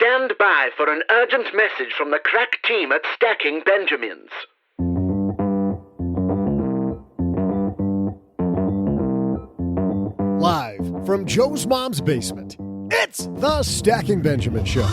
Stand by for an urgent message from the crack team at Stacking Benjamins. Live from Joe's mom's basement, it's the Stacking Benjamin Show.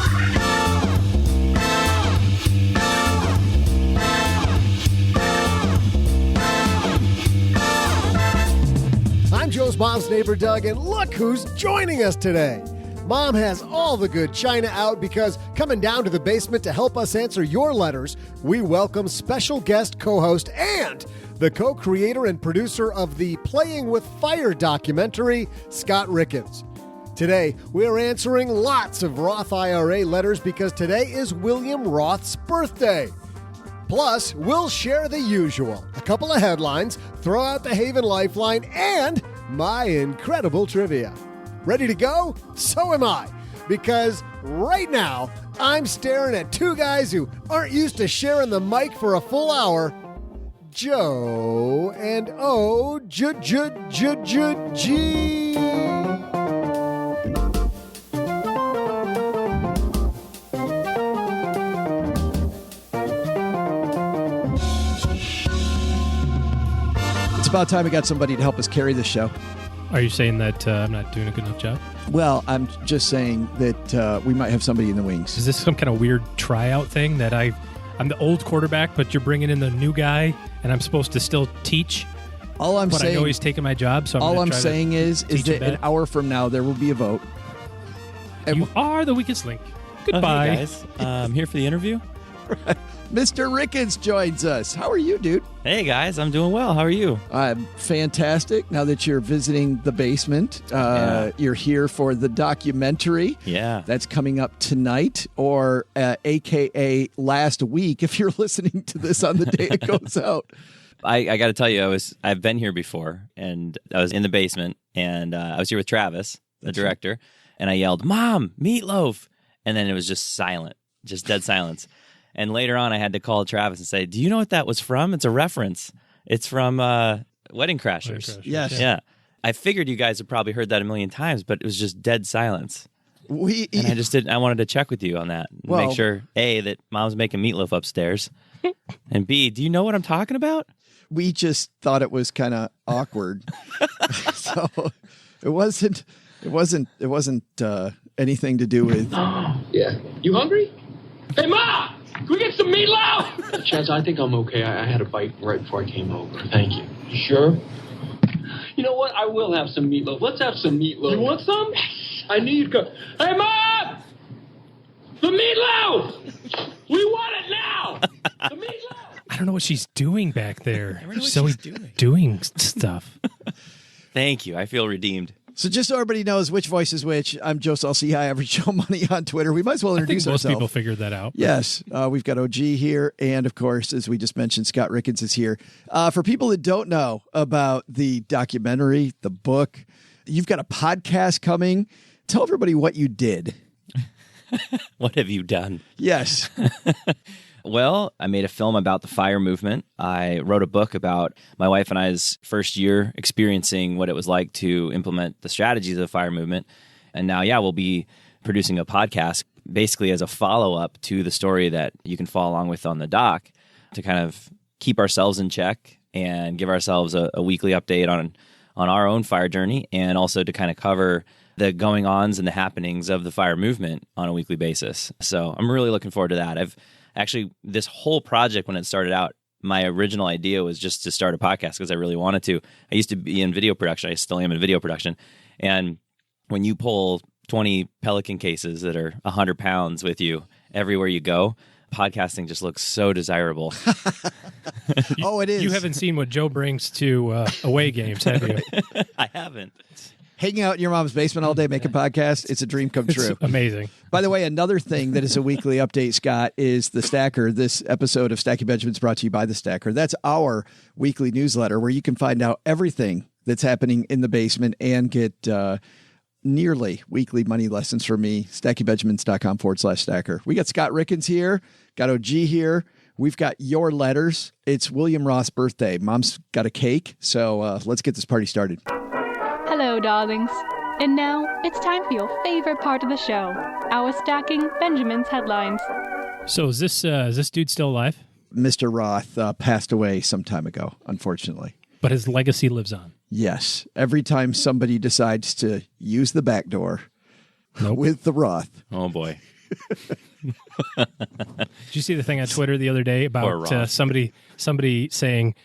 I'm Joe's mom's neighbor, Doug, and look who's joining us today. Mom has all the good china out because coming down to the basement to help us answer your letters, we welcome special guest co-host and the co-creator and producer of the Playing with Fire documentary, Scott Rieckens. Today, we're answering lots of Roth IRA letters because today is William Roth's birthday. Plus, we'll share the usual, a couple of headlines, throw out the Haven Lifeline, and my incredible trivia. Ready to go? So am I. Because right now, I'm staring at two guys who aren't used to sharing the mic for a full hour. Joe and O-G. It's about time we got somebody to help us carry this show. Are you saying that I'm not doing a good enough job? Well, I'm just saying that we might have somebody in the wings. Is this some kind of weird tryout thing that I'm the old quarterback, but you're bringing in the new guy, and I'm supposed to still teach? All I'm saying, I know he's taking my job, so all I'm saying is that an hour from now there will be a vote. You are the weakest link. Goodbye. Hey guys. I'm here for the interview. Mr. Rieckens joins us. How are you, dude? Hey guys, I'm doing well. How are you? I'm fantastic. Now that you're visiting the basement, You're here for the documentary. Yeah. That's coming up tonight, or AKA last week if you're listening to this on the day it goes out. I got to tell you, I've been here before, and I was in the basement, and I was here with Travis, the director, and I yelled, "Mom, meatloaf!" And then it was just silent, just dead silence. And later on, I had to call Travis and say, "Do you know what that was from? It's a reference. It's from Wedding Crashers." Yes. Yeah. I figured you guys have probably heard that a million times, but it was just dead silence. And I just didn't. I wanted to check with you on that. Make sure, A, that Mom's making meatloaf upstairs, and B, do you know what I'm talking about? We just thought it was kind of awkward, so it wasn't anything to do with. Yeah. You hungry? Hey, Ma! Can we get some meatloaf? Chance, I think I'm okay. I had a bite right before I came over. Thank you. You sure? You know what? I will have some meatloaf. Let's have some meatloaf. You want some? I need to. Hey, Mom! The meatloaf! We want it now! The meatloaf! I don't know what she's doing back there. I don't know what she's doing stuff. Thank you. I feel redeemed. So just so everybody knows which voice is which, I'm Joe Saul-Sehy, Average Joe Money on Twitter. We might as well introduce most ourselves. People figured that out. Yes. We've got OG here. And, of course, as we just mentioned, Scott Rieckens is here. For people that don't know about the documentary, the book, you've got a podcast coming. Tell everybody what you did. What have you done? Yes. Well, I made a film about the fire movement. I wrote a book about my wife and I's first year experiencing what it was like to implement the strategies of the fire movement. And now, we'll be producing a podcast basically as a follow-up to the story that you can follow along with on the doc to kind of keep ourselves in check and give ourselves a weekly update on our own fire journey, and also to kind of cover the going-ons and the happenings of the fire movement on a weekly basis. So I'm really looking forward to that. Actually, this whole project, when it started out, my original idea was just to start a podcast because I really wanted to. I used to be in video production. I still am in video production. And when you pull 20 Pelican cases that are 100 pounds with you everywhere you go, podcasting just looks so desirable. It is. You haven't seen what Joe brings to away games, have you? I haven't. Hanging out in your mom's basement all day making podcasts, it's a dream come true. It's amazing. By the way, another thing that is a weekly update, Scott, is The Stacker. This episode of Stacking Benjamin is brought to you by The Stacker. That's our weekly newsletter where you can find out everything that's happening in the basement and get nearly weekly money lessons from me. StackingBenjamins.com/stacker. We got Scott Rieckens here, got OG here. We've got your letters. It's William Roth's birthday. Mom's got a cake, so let's get this party started. Hello, darlings. And now, it's time for your favorite part of the show, our Stacking Benjamin's headlines. So is this dude still alive? Mr. Roth passed away some time ago, unfortunately. But his legacy lives on. Yes. Every time somebody decides to use the back door with the Roth. Oh, boy. Did you see the thing on Twitter the other day about somebody saying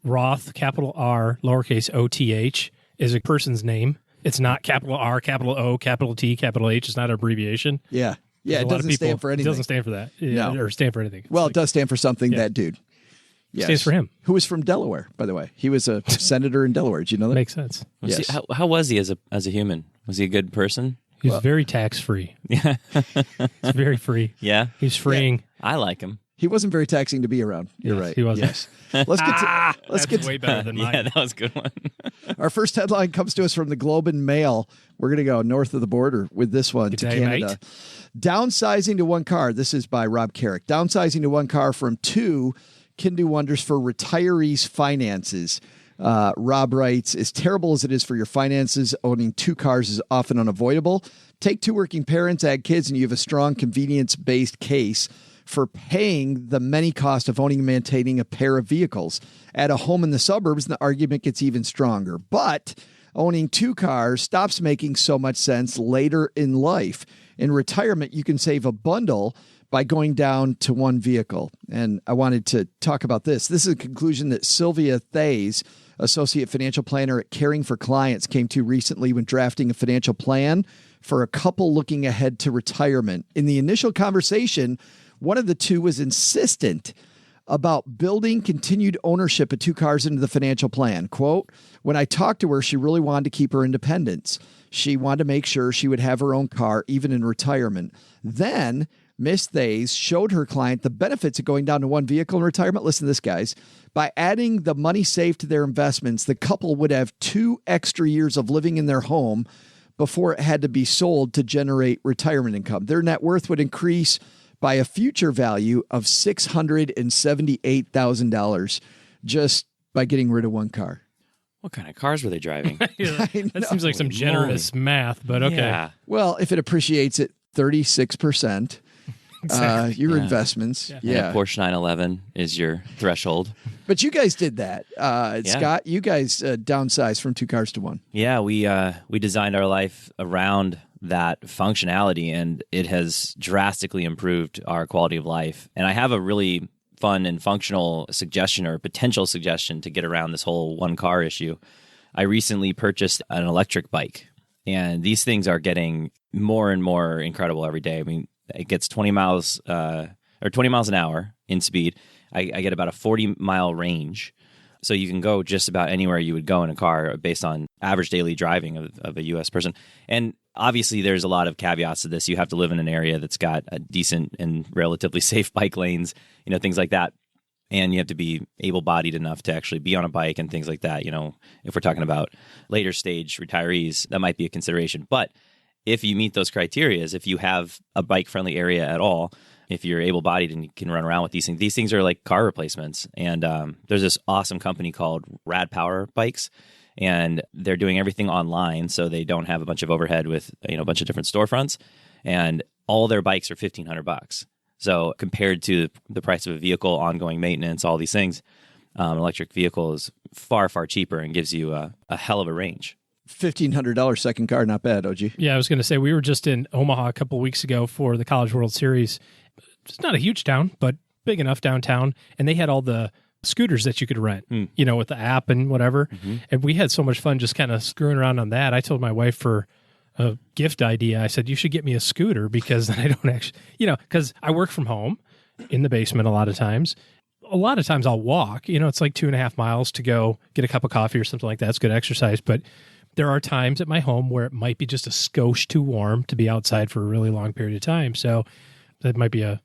Roth, capital R, lowercase OTH, is a person's name? It's not capital R, capital O, capital T, capital H. It's not an abbreviation. Yeah. Yeah, it doesn't stand for anything. It doesn't stand for that. No. Or stand for anything. Well, it does stand for something, that dude. Yes. Stands for him. Who was from Delaware, by the way. He was a senator in Delaware. Did you know that? Makes sense. Yes. How was he as a human? Was he a good person? He's very tax-free. Yeah. He's very free. Yeah. He's freeing. Yeah. I like him. He wasn't very taxing to be around. You're right. He wasn't. Yes. Let's get way better than mine. Yeah, that was a good one. Our first headline comes to us from the Globe and Mail. We're going to go north of the border with this one to Canada. Mate. Downsizing to one car. This is by Rob Carrick. Downsizing to one car from two can do wonders for retirees' finances. Rob writes, as terrible as it is for your finances, owning two cars is often unavoidable. Take two working parents, add kids, and you have a strong convenience-based case for paying the many costs of owning and maintaining a pair of vehicles. At a home in the suburbs, the argument gets even stronger. But owning two cars stops making so much sense later in life. In retirement, you can save a bundle by going down to one vehicle. And I wanted to talk about this. This is a conclusion that Sylvia Thays, associate financial planner at Caring for Clients, came to recently when drafting a financial plan for a couple looking ahead to retirement. In the initial conversation, one of the two was insistent about building continued ownership of two cars into the financial plan. Quote, when I talked to her, she really wanted to keep her independence. She wanted to make sure she would have her own car, even in retirement. Then Miss Thays showed her client the benefits of going down to one vehicle in retirement. Listen to this, guys. By adding the money saved to their investments, the couple would have 2 extra years of living in their home before it had to be sold to generate retirement income. Their net worth would increase by a future value of $678,000 just by getting rid of one car. What kind of cars were they driving? That seems like some generous math, but okay. Yeah. Well, if it appreciates at 36%, Exactly. your investments. And a Porsche 911 is your threshold. But you guys did that. Scott, you guys downsized from 2 cars to 1. Yeah, we designed our life around that functionality, and it has drastically improved our quality of life. And I have a really fun and functional suggestion or potential suggestion to get around this whole one car issue. I recently purchased an electric bike, and these things are getting more and more incredible every day. I mean, it gets 20 miles an hour in speed. I get about a 40-mile range. So you can go just about anywhere you would go in a car based on average daily driving of a U.S. person. And obviously, there's a lot of caveats to this. You have to live in an area that's got a decent and relatively safe bike lanes, things like that. And you have to be able-bodied enough to actually be on a bike and things like that. If we're talking about later stage retirees, that might be a consideration. But if you meet those criteria, if you have a bike-friendly area at all, if you're able-bodied and you can run around with these things are like car replacements. And there's this awesome company called Rad Power Bikes, and they're doing everything online, so they don't have a bunch of overhead with a bunch of different storefronts. And all their bikes are $1,500. So compared to the price of a vehicle, ongoing maintenance, all these things, an electric vehicle is far, far cheaper and gives you a hell of a range. $1,500 second car, not bad, OG. Yeah, I was going to say, we were just in Omaha a couple of weeks ago for the College World Series. It's not a huge town, but big enough downtown. And they had all the scooters that you could rent, with the app and whatever. Mm-hmm. And we had so much fun just kind of screwing around on that. I told my wife for a gift idea, I said, you should get me a scooter because then I don't actually, because I work from home in the basement a lot of times. A lot of times I'll walk, it's like 2.5 miles to go get a cup of coffee or something like that. It's good exercise. But there are times at my home where it might be just a skosh too warm to be outside for a really long period of time. So that might be a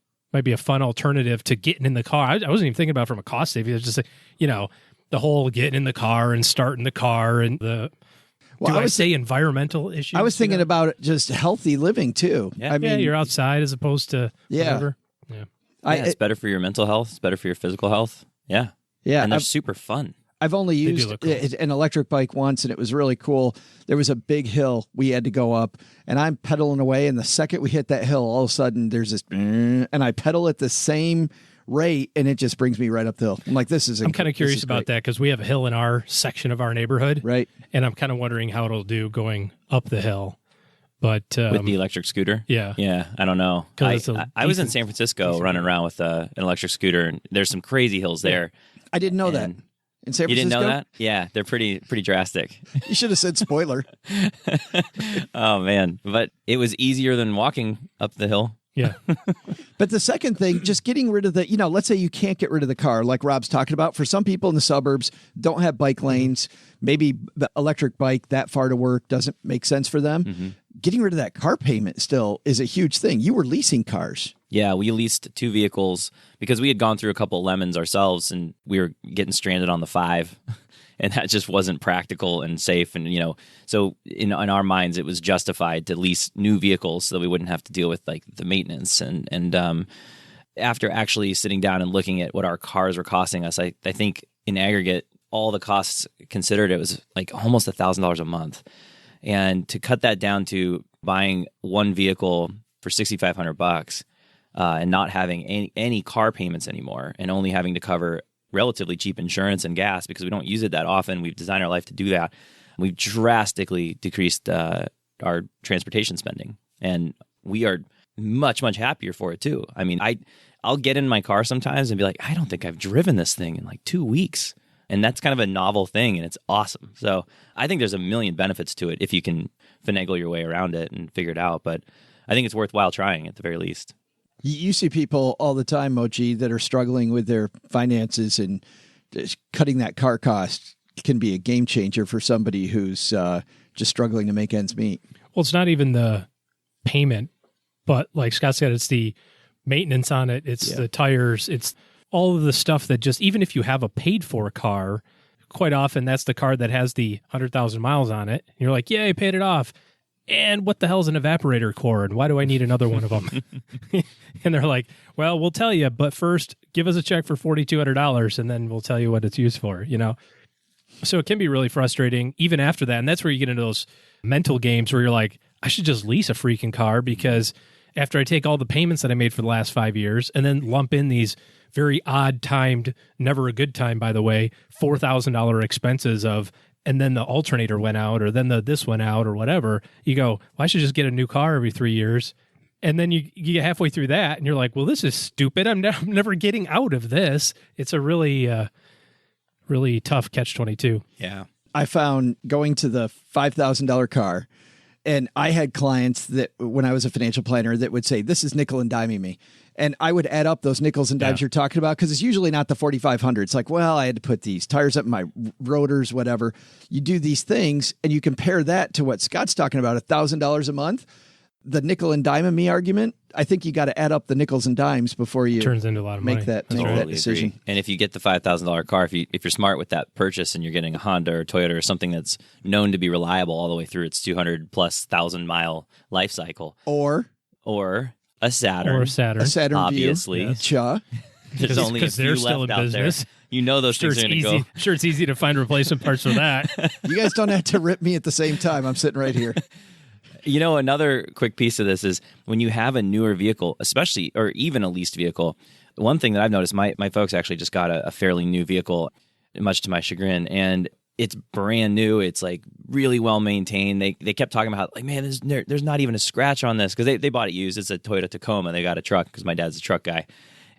fun alternative to getting in the car. I wasn't even thinking about it from a cost saving. It's just like, the whole getting in the car and starting the car and the, I would say environmental issues. I was thinking about just healthy living too. Yeah. I mean, you're outside as opposed to whatever. Yeah. It's better for your mental health. It's better for your physical health. Yeah. Yeah. And they're super fun. I've only do used look cool. an electric bike once, and it was really cool. There was a big hill we had to go up, and I'm pedaling away, and the second we hit that hill, all of a sudden there's this, and I pedal at the same rate, and it just brings me right up the hill. I'm like, I'm kind of curious about that because we have a hill in our section of our neighborhood. Right. And I'm kind of wondering how it'll do going up the hill. But with the electric scooter? Yeah. I don't know. I was in San Francisco running around with an electric scooter, and there's some crazy hills there. I didn't know that. In San Francisco? You didn't know that? Yeah, they're pretty drastic. You should have said spoiler. Oh, man. But it was easier than walking up the hill. Yeah. But the second thing, just getting rid of the, let's say you can't get rid of the car, like Rob's talking about. For some people in the suburbs, don't have bike lanes. Maybe the electric bike that far to work doesn't make sense for them. Mm-hmm. Getting rid of that car payment still is a huge thing. You were leasing cars. Yeah, we leased 2 vehicles because we had gone through a couple of lemons ourselves, and we were getting stranded on the 5. And that just wasn't practical and safe. And, so in our minds, it was justified to lease new vehicles so that we wouldn't have to deal with like the maintenance. And after actually sitting down and looking at what our cars were costing us, I think in aggregate, all the costs considered, it was like almost $1,000 a month. And to cut that down to buying one vehicle for $6,500 and not having any car payments anymore, and only having to cover relatively cheap insurance and gas because we don't use it that often. We've designed our life to do that. We've drastically decreased our transportation spending, and we are much, much happier for it too. I mean, I'll get in my car sometimes and be like, I don't think I've driven this thing in like 2 weeks. And that's kind of a novel thing, and it's awesome. So I think there's a million benefits to it if you can finagle your way around it and figure it out. But I think it's worthwhile trying at the very least. You see people all the time, Mochi, that are struggling with their finances, and just cutting that car cost can be a game changer for somebody who's just struggling to make ends meet. Well, it's not even the payment, but like Scott said, it's the maintenance on it. It's the tires. It's all of the stuff that just, even if you have a paid for car, quite often that's the car that has the 100,000 miles on it. And you're like, yay, paid it off. And what the hell's an evaporator cord? Why do I need another one of them? And they're like, well, we'll tell you, but first give us a check for $4,200 and then we'll tell you what it's used for, So it can be really frustrating even after that. And that's where you get into those mental games where you're like, I should just lease a freaking car, because after I take all the payments that I made for the last 5 years and then lump in these very odd timed, never a good time, by the way, $4,000 expenses of, and then the alternator went out, or then this went out, or whatever, you go, well, I should just get a new car every 3 years. And then you get halfway through that, and you're like, well, this is stupid. I'm never getting out of this. It's a really, really tough catch-22. Yeah. I found going to the $5,000 car, and I had clients that, when I was a financial planner, that would say, this is nickel and diming me. And I would add up those nickels and dimes you're talking about, because it's usually not the 4,500. It's like, well, I had to put these tires up in my rotors, whatever. You do these things, and you compare that to what Scott's talking about, $1,000 a month. The nickel and dime me argument, I think you got to add up the nickels and dimes before you turns into a lot of make money. that decision. Agree. And if you get the $5,000 car, if you're smart with that purchase and you're getting a Honda or Toyota or something that's known to be reliable all the way through its 200,000+ mile life cycle, Or a Saturn. A Saturn Obviously. View. Cha. There's only a few they're still left in out business. there. Those things are going to go. Sure, it's easy to find replacement parts for that. You guys don't have to rip me at the same time. I'm sitting right here. Another quick piece of this is when you have a newer vehicle, especially, or even a leased vehicle, one thing that I've noticed, my folks actually just got a fairly new vehicle, much to my chagrin, and it's brand new. It's like really well maintained. They kept talking about like, man, there's not even a scratch on this, because they bought it used. It's a Toyota Tacoma. They got a truck because my dad's a truck guy.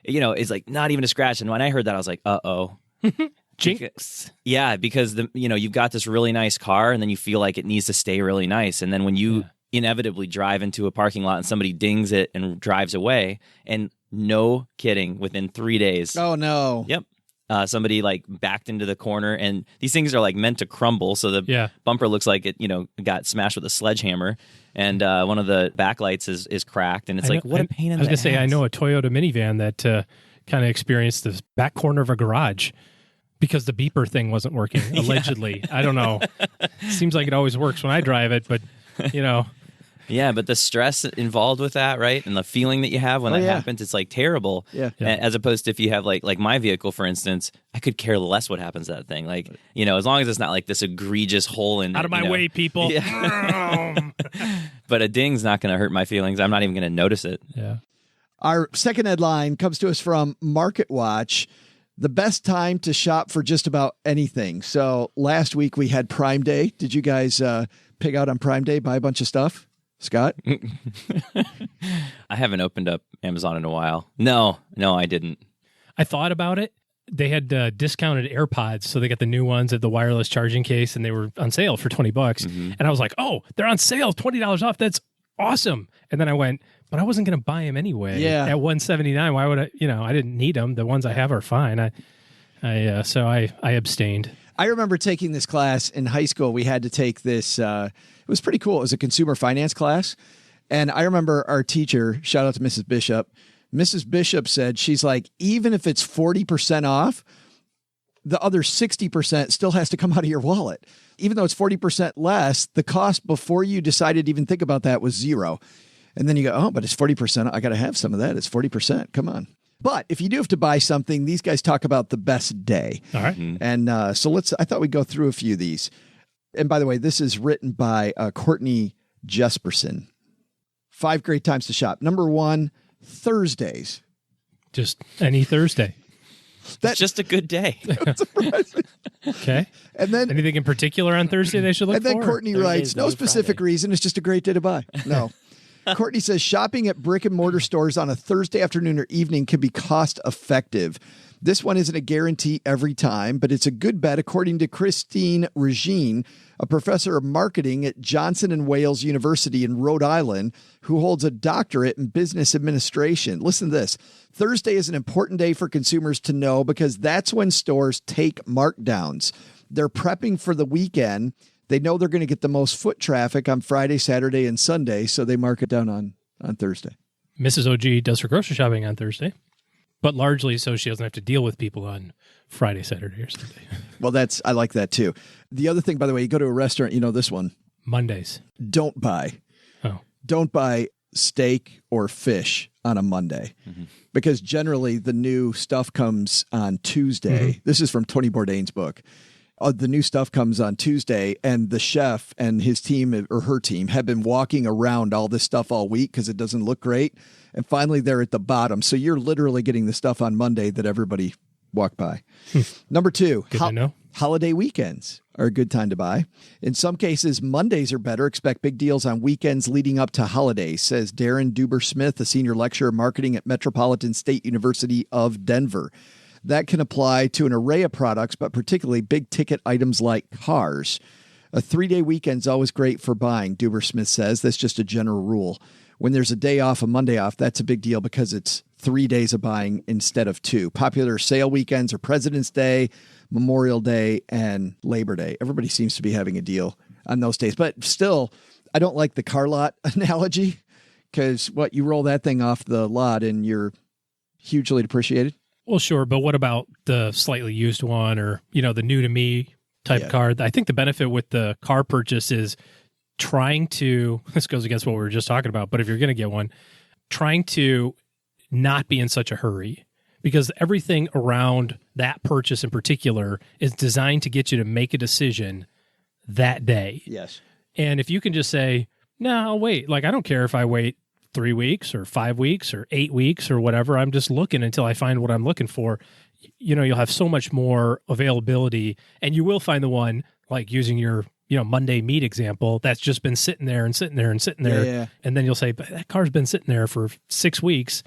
It's like not even a scratch. And when I heard that, I was like, uh-oh. Jinx. Yeah, because you've got this really nice car, and then you feel like it needs to stay really nice. And then when you inevitably drive into a parking lot and somebody dings it and drives away, and no kidding, within 3 days. Oh, no. Yep. Somebody like backed into the corner, and these things are like meant to crumble. So the bumper looks like it, got smashed with a sledgehammer, and one of the backlights is cracked, and it's what a pain in the ass. I was going to say, I know a Toyota minivan that kind of experienced the back corner of a garage because the beeper thing wasn't working, allegedly. I don't know. Seems like it always works when I drive it, but Yeah, but the stress involved with that, right? And the feeling that you have when that happens, it's like terrible. Yeah. As opposed to if you have like my vehicle, for instance, I could care less what happens to that thing. Like, as long as it's not like this egregious hole in Out of my way, people. Yeah. But a ding's not going to hurt my feelings. I'm not even going to notice it. Yeah. Our second headline comes to us from Market Watch. The best time to shop for just about anything. So last week we had Prime Day. Did you guys pig out on Prime Day, buy a bunch of stuff? Scott? I haven't opened up Amazon in a while. No, I didn't. I thought about it. They had discounted AirPods, so they got the new ones at the wireless charging case, and they were on sale for $20. Mm-hmm. And I was like, oh, they're on sale, $20 off. That's awesome. And then I went, but I wasn't going to buy them anyway. Yeah. At $179, why would I? I didn't need them. The ones I have are fine. So I abstained. I remember taking this class in high school. We had to take this. It was pretty cool. It was a consumer finance class. And I remember our teacher, shout out to Mrs. Bishop. Mrs. Bishop said, she's like, even if it's 40% off, the other 60% still has to come out of your wallet. Even though it's 40% less, the cost before you decided to even think about that was zero. And then you go, oh, but it's 40%. I got to have some of that. It's 40%. Come on. But if you do have to buy something, these guys talk about the best day. All right. And so I thought we'd go through a few of these. And by the way, this is written by Courtney Jesperson. 5 great times to shop. Number 1, Thursdays. Just any Thursday. It's just a good day. Okay. And then anything in particular on Thursday they should look for? And then Courtney writes, no specific reason. It's just a great day to buy. No. Courtney says shopping at brick and mortar stores on a Thursday afternoon or evening can be cost effective. This one isn't a guarantee every time, but it's a good bet, according to Christine Regine, a professor of marketing at Johnson & Wales University in Rhode Island, who holds a doctorate in business administration. Listen to this. Thursday is an important day for consumers to know because that's when stores take markdowns. They're prepping for the weekend. They know they're going to get the most foot traffic on Friday, Saturday, and Sunday, so they mark it down on Thursday. Mrs. OG does her grocery shopping on Thursday, but largely so she doesn't have to deal with people on Friday, Saturday, or Sunday. Well, I like that too. The other thing, by the way, you go to a restaurant, this one. Mondays. Don't buy steak or fish on a Monday because generally the new stuff comes on Tuesday. Mm-hmm. This is from Tony Bourdain's book. The new stuff comes on Tuesday, and the chef and his team or her team have been walking around all this stuff all week because it doesn't look great. And finally, they're at the bottom. So you're literally getting the stuff on Monday that everybody walked by. Number 2, Good to know. Holiday weekends are a good time to buy. In some cases, Mondays are better. Expect big deals on weekends leading up to holidays, says Darren Duber-Smith, a senior lecturer of marketing at Metropolitan State University of Denver. That can apply to an array of products, but particularly big ticket items like cars. A 3-day weekend's always great for buying, Duber-Smith says. That's just a general rule. When there's a day off, a Monday off, that's a big deal because it's 3 days of buying instead of 2. Popular sale weekends are President's Day, Memorial Day, and Labor Day. Everybody seems to be having a deal on those days. But still, I don't like the car lot analogy because you roll that thing off the lot and you're hugely depreciated. Well, sure, but what about the slightly used one or, the new to me type car? I think the benefit with the car purchase is trying to, this goes against what we were just talking about, but if you're going to get one, trying to not be in such a hurry because everything around that purchase in particular is designed to get you to make a decision that day. Yes. And if you can just say, no, I'll wait. Like, I don't care if I wait 3 weeks or 5 weeks or 8 weeks or whatever. I'm just looking until I find what I'm looking for. You'll have so much more availability and you will find the one like using your, Monday meat example that's just been sitting there and sitting there and sitting there. Yeah. And then you'll say, but that car's been sitting there for 6 weeks.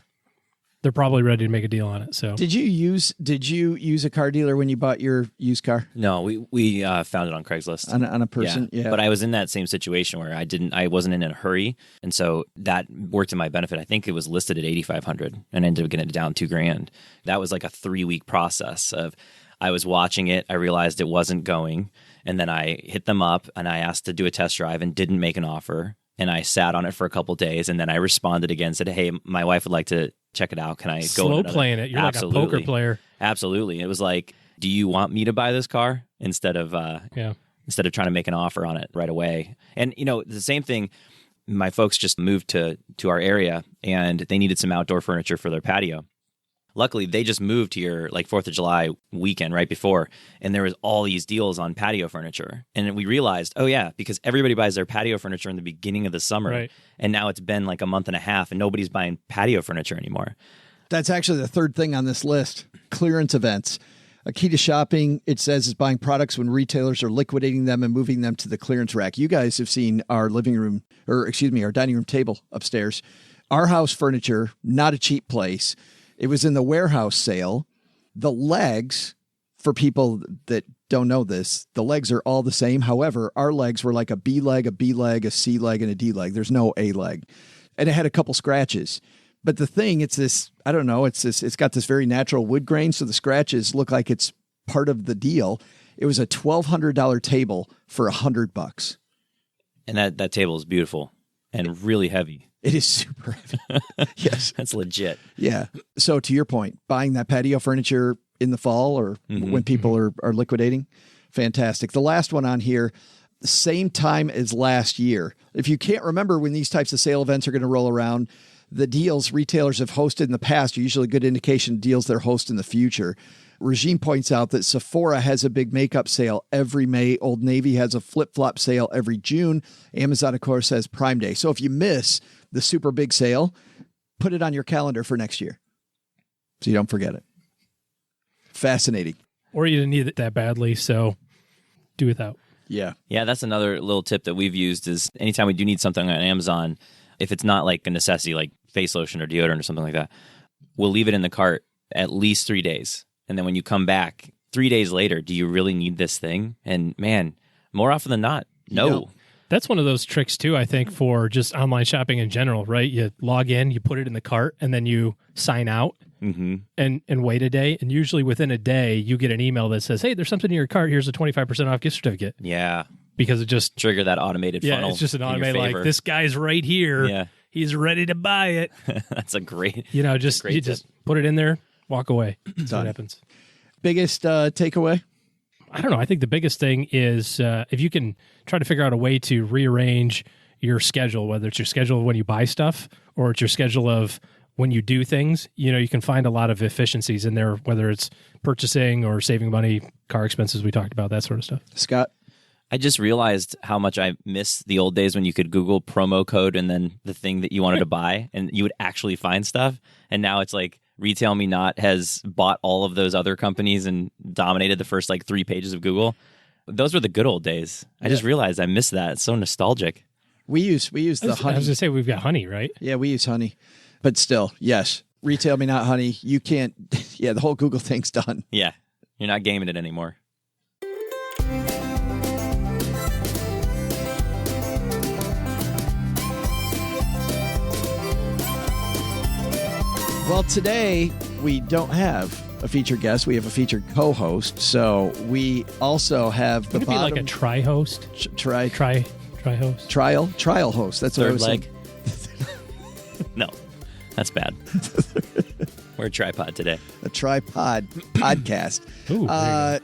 They're probably ready to make a deal on it. So Did you use a car dealer when you bought your used car? No, we found it on Craigslist. On a person? Yeah. But I was in that same situation where I wasn't in a hurry. And so that worked to my benefit. I think it was listed at $8,500 and ended up getting it down $2,000. That was like a 3-week process of I was watching it. I realized it wasn't going. And then I hit them up and I asked to do a test drive and didn't make an offer. And I sat on it for a couple of days. And then I responded again, said, hey, my wife would like to check it out. Can I go? Slow playing it. You're Absolutely. Like a poker player. Absolutely. It was like, do you want me to buy this car instead of trying to make an offer on it right away? And, the same thing, my folks just moved to our area and they needed some outdoor furniture for their patio. Luckily, they just moved here like 4th of July weekend right before, and there was all these deals on patio furniture. And we realized, oh yeah, because everybody buys their patio furniture in the beginning of the summer, Right. and now it's been like a month and a half and nobody's buying patio furniture anymore. That's actually the third thing on this list, clearance events. A key to shopping, it says, is buying products when retailers are liquidating them and moving them to the clearance rack. You guys have seen our our dining room table upstairs. Our house furniture, not a cheap place. It was in the warehouse sale. The legs, for people that don't know this, the legs are all the same. However, our legs were like a B leg, a C leg, and a D leg. There's no A leg. And it had a couple scratches. But the thing, it's this, I don't know, it's got this very natural wood grain, so the scratches look like it's part of the deal. It was a $1,200 table for $100. And that table is beautiful and really heavy. It is super heavy. Yes. That's legit. Yeah. So to your point, buying that patio furniture in the fall or when people are liquidating, fantastic. The last one on here, same time as last year. If you can't remember when these types of sale events are going to roll around, the deals retailers have hosted in the past are usually a good indication of deals they'll host in the future. Regime points out that Sephora has a big makeup sale every May. Old Navy has a flip-flop sale every June. Amazon, of course, has Prime Day. So if you miss the super big sale, put it on your calendar for next year so you don't forget it. Fascinating. Or you didn't need it that badly, so do without. Yeah. Yeah, that's another little tip that we've used is anytime we do need something on Amazon, if it's not like a necessity like face lotion or deodorant or something like that, we'll leave it in the cart at least 3 days. And then when you come back 3 days later, do you really need this thing? And man, more often than not, no. That's one of those tricks too, I think, for just online shopping in general, right? You log in, you put it in the cart, and then you sign out and wait a day. And usually within a day, you get an email that says, hey, there's something in your cart. Here's a 25% off gift certificate. Yeah. Because it just trigger that automated funnel. It's just an automated, like, this guy's right here. Yeah. He's ready to buy it. That's a great, just put it in there, walk away. That's what happens. Biggest takeaway? I don't know. I think the biggest thing is if you can try to figure out a way to rearrange your schedule, whether it's your schedule of when you buy stuff or it's your schedule of when you do things, you can find a lot of efficiencies in there, whether it's purchasing or saving money, car expenses we talked about, that sort of stuff. Scott? I just realized how much I miss the old days when you could Google promo code and then the thing that you wanted to buy and you would actually find stuff. And now it's like Retail Me Not has bought all of those other companies and dominated the first 3 pages of Google. Those were the good old days. I just realized I missed that. It's so nostalgic. We use the Honey. I was going to say we've got Honey, right? Yeah, we use Honey. But still, yes. Retail Me Not Honey. You can't. Yeah, the whole Google thing's done. Yeah. You're not gaming it anymore. Well, today we don't have a featured guest. We have a featured co-host. So we also have the Would it bottom. be like a tri-host? Tri-host? Trial host. That's what I was leg. saying. No, that's bad. We're a tripod today. A tripod podcast. Ooh,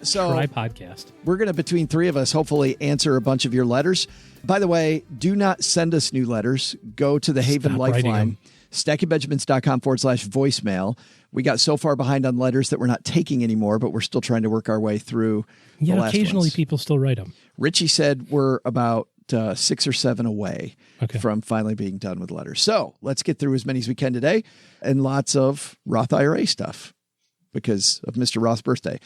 so tri-podcast. we're going to, between three of us, hopefully answer a bunch of your letters. By the way, do not send us new letters. Go to the Haven Stop writing Lifeline. them. StackingBenjamins.com/voicemail. We got so far behind on letters that we're not taking anymore, but we're still trying to work our way through the Yeah, last occasionally ones. people still write them. Richie said we're about 6 or 7 away from finally being done with letters. So let's get through as many as we can today, and lots of Roth IRA stuff because of Mr. Roth's birthday.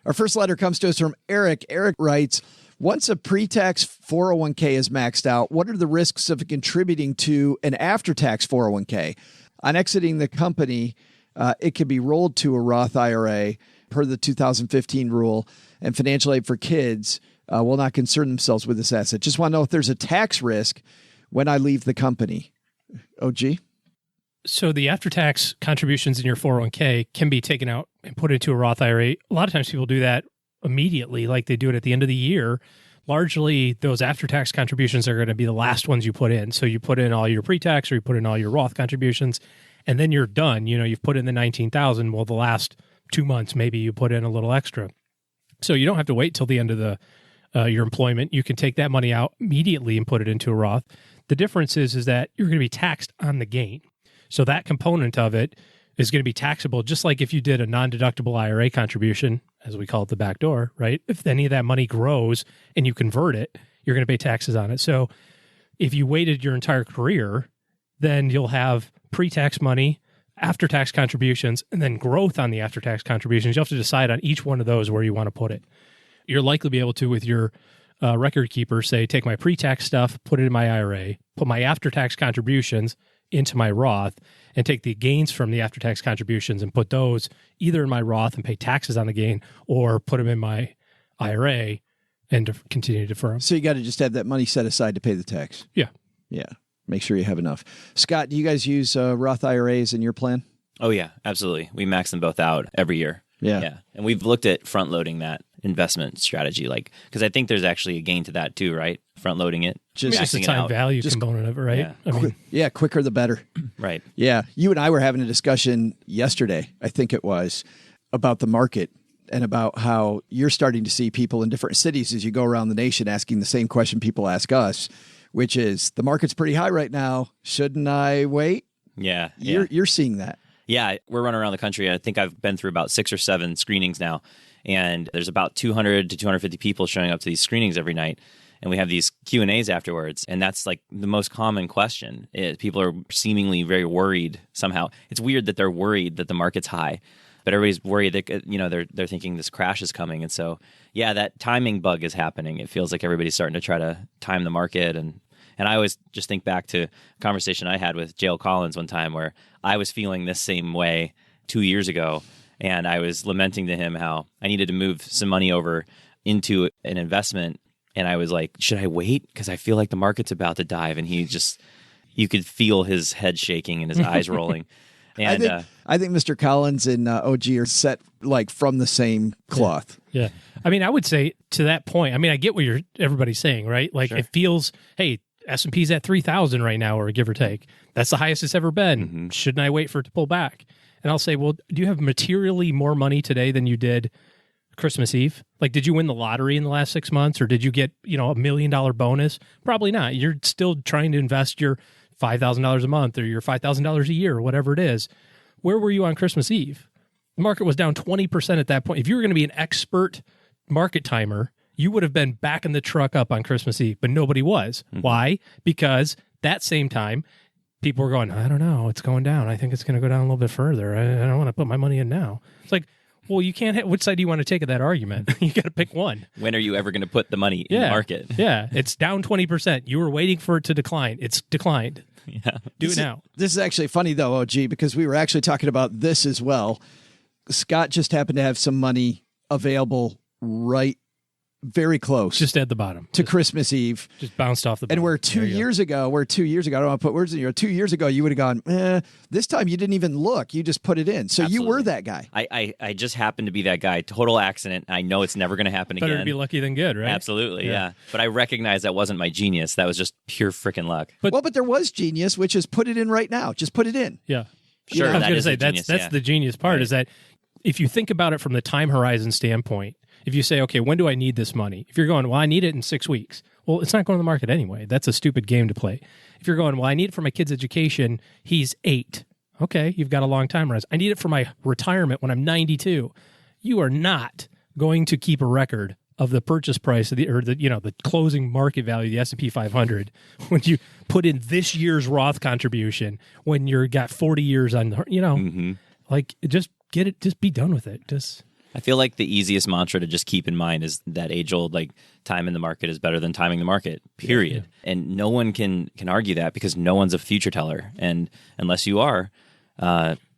Our first letter comes to us from Eric. Eric writes, once a pre-tax 401k is maxed out, what are the risks of contributing to an after-tax 401k? On exiting the company, it can be rolled to a Roth IRA per the 2015 rule, and financial aid for kids will not concern themselves with this asset. Just want to know if there's a tax risk when I leave the company. OG? So the after-tax contributions in your 401k can be taken out and put into a Roth IRA. A lot of times people do that immediately, like they do it at the end of the year. Largely, those after-tax contributions are going to be the last ones you put in. So you put in all your pre-tax or you put in all your Roth contributions, and then you're done. You've put in the $19,000. Well, the last 2 months, maybe you put in a little extra. So you don't have to wait till the end of your employment. You can take that money out immediately and put it into a Roth. The difference is that you're going to be taxed on the gain. So that component of it is going to be taxable, just like if you did a non-deductible IRA contribution, as we call it, the back door, right? If any of that money grows and you convert it, you're going to pay taxes on it. So if you waited your entire career, then you'll have pre-tax money, after-tax contributions, and then growth on the after-tax contributions. You have to decide on each one of those where you want to put it. You're likely to be able to, with your record keeper, say, take my pre-tax stuff, put it in my IRA, put my after-tax contributions into my Roth, and take the gains from the after-tax contributions and put those either in my Roth and pay taxes on the gain, or put them in my IRA and continue to defer them. So you got to just have that money set aside to pay the tax. Yeah. Yeah. Make sure you have enough. Scott, do you guys use Roth IRAs in your plan? Oh, yeah, absolutely. We max them both out every year. Yeah. And we've looked at front loading that investment strategy, because I think there's actually a gain to that too, right? Front loading it. Just the time value component of it, right? Yeah. Quicker the better. Right. Yeah. You and I were having a discussion yesterday, I think it was, about the market and about how you're starting to see people in different cities as you go around the nation asking the same question people ask us, which is, the market's pretty high right now. Shouldn't I wait? Yeah. You're seeing that. Yeah, we're running around the country. I think I've been through about 6 or 7 screenings now, and there's about 200 to 250 people showing up to these screenings every night, and we have these Q&As afterwards, and that's like the most common question. People are seemingly very worried somehow. It's weird that they're worried that the market's high, but everybody's worried that they're thinking this crash is coming, and so yeah, that timing bug is happening. It feels like everybody's starting to try to time the market, and I always just think back to a conversation I had with J.L. Collins one time where I was feeling this same way 2 years ago, and I was lamenting to him how I needed to move some money over into an investment, and I was like, should I wait? Because I feel like the market's about to dive, and you could feel his head shaking and his eyes rolling. And I think Mr. Collins and OG are set like from the same cloth. Yeah. I mean, I would say to that point, I mean, I get what everybody's saying, right? Like, It feels, hey, S&P's at 3,000 right now, or give or take. That's the highest it's ever been. Mm-hmm. Shouldn't I wait for it to pull back? And I'll say, well, do you have materially more money today than you did Christmas Eve? Like, did you win the lottery in the last 6 months, or did you get, $1 million bonus? Probably not. You're still trying to invest your $5,000 a month or your $5,000 a year or whatever it is. Where were you on Christmas Eve? The market was down 20% at that point. If you were going to be an expert market timer, you would have been backing the truck up on Christmas Eve, but nobody was. Mm-hmm. Why? Because that same time, people were going, I don't know, it's going down. I think it's going to go down a little bit further. I don't want to put my money in now. It's like, well, you can't which side do you want to take of that argument? You got to pick one. When are you ever going to put the money in the market? Yeah, it's down 20%. You were waiting for it to decline. It's declined. Yeah. Do it now. This is actually funny, though, OG, because we were actually talking about this as well. Scott just happened to have some money available very close. Just at the bottom. To Christmas Eve. Just bounced off the bottom. And where 2 years ago, I don't want to put words in your 2 years ago, you would have gone, this time you didn't even look. You just put it in. So Absolutely. You were that guy. I just happened to be that guy. Total accident. I know it's never going to happen again. Better to be lucky than good, right? Absolutely, yeah. But I recognize that wasn't my genius. That was just pure freaking luck. But there was genius, which is put it in right now. Just put it in. Yeah. Sure, I was going to say, that's the genius part, right. Is that if you think about it from the time horizon standpoint, if you say, okay, when do I need this money? If you're going, well, I need it in 6 weeks. Well, it's not going to the market anyway. That's a stupid game to play. If you're going, well, I need it for my kid's education. He's 8. Okay, you've got a long time horizon. I need it for my retirement when I'm 92. You are not going to keep a record of the purchase price of the closing market value of the S&P 500 when you put in this year's Roth contribution when you're got 40 years on, mm-hmm. Like, just get it, just be done with it. I feel like the easiest mantra to just keep in mind is that age-old, like, time in the market is better than timing the market, period. Yeah. And no one can argue that because no one's a future teller. And unless you are,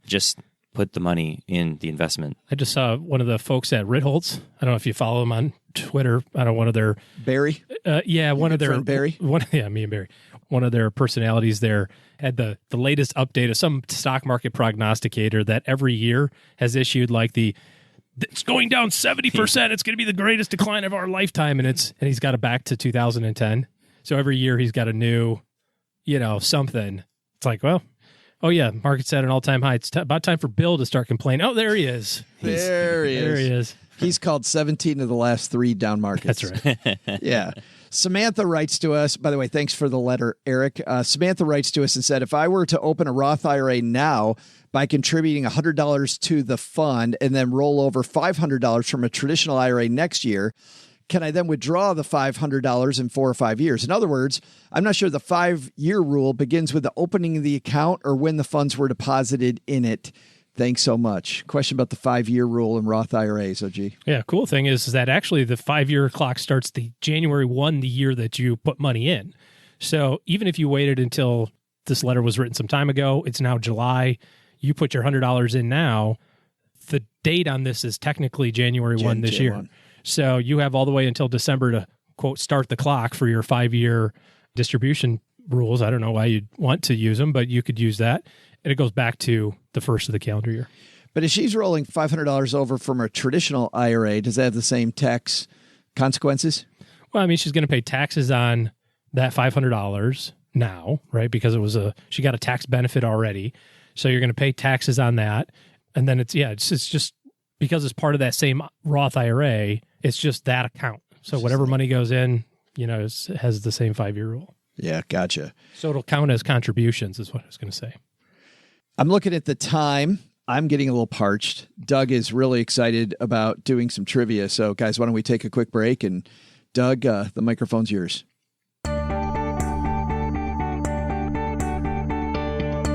just put the money in the investment. I just saw one of the folks at Ritholtz. I don't know if you follow them on Twitter. I don't know, one of their... Barry? One of their... Barry? Me and Barry. One of their personalities there had the latest update of some stock market prognosticator that every year has issued like it's going down 70%. It's going to be the greatest decline of our lifetime. And he's got it back to 2010. So every year he's got a new, something. It's like, well, oh yeah, market's at an all-time high. It's about time for Bill to start complaining. Oh, there he is. There he is. He's called 17 of the last 3 down markets. That's right. Yeah. Samantha writes to us, by the way, thanks for the letter, Eric. Samantha writes to us and said, if I were to open a Roth IRA now by contributing $100 to the fund and then roll over $500 from a traditional IRA next year, can I then withdraw the $500 in 4 or 5 years? In other words, I'm not sure the 5-year rule begins with the opening of the account or when the funds were deposited in it. Thanks so much. Question about the 5-year rule in Roth IRAs, OG. Yeah, cool thing is that actually the 5-year clock starts the January 1, the year that you put money in. So even if you waited until this letter was written some time ago, it's now July, you put your $100 in now, the date on this is technically January 1 this year. 1. So you have all the way until December to, quote, start the clock for your 5-year distribution rules. I don't know why you'd want to use them, but you could use that. And it goes back to the first of the calendar year. But if she's rolling $500 over from a traditional IRA, does that have the same tax consequences? Well, I mean, she's going to pay taxes on that $500 now, right? Because she got a tax benefit already. So you're going to pay taxes on that. And then it's just because it's part of that same Roth IRA, it's just that account. So whatever money goes in, has the same 5-year rule. Yeah, gotcha. So it'll count as contributions is what I was going to say. I'm looking at the time. I'm getting a little parched. Doug is really excited about doing some trivia. So, guys, why don't we take a quick break? And, Doug, the microphone's yours.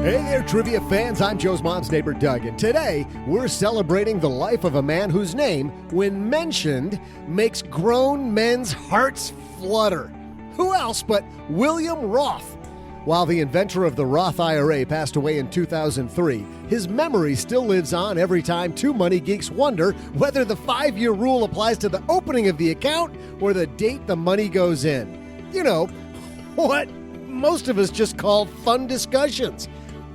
Hey there, trivia fans. I'm Joe's mom's neighbor, Doug. And today, we're celebrating the life of a man whose name, when mentioned, makes grown men's hearts flutter. Who else but William Roth? While the inventor of the Roth IRA passed away in 2003, his memory still lives on every time two money geeks wonder whether the 5-year rule applies to the opening of the account or the date the money goes in. You know, what most of us just call fun discussions.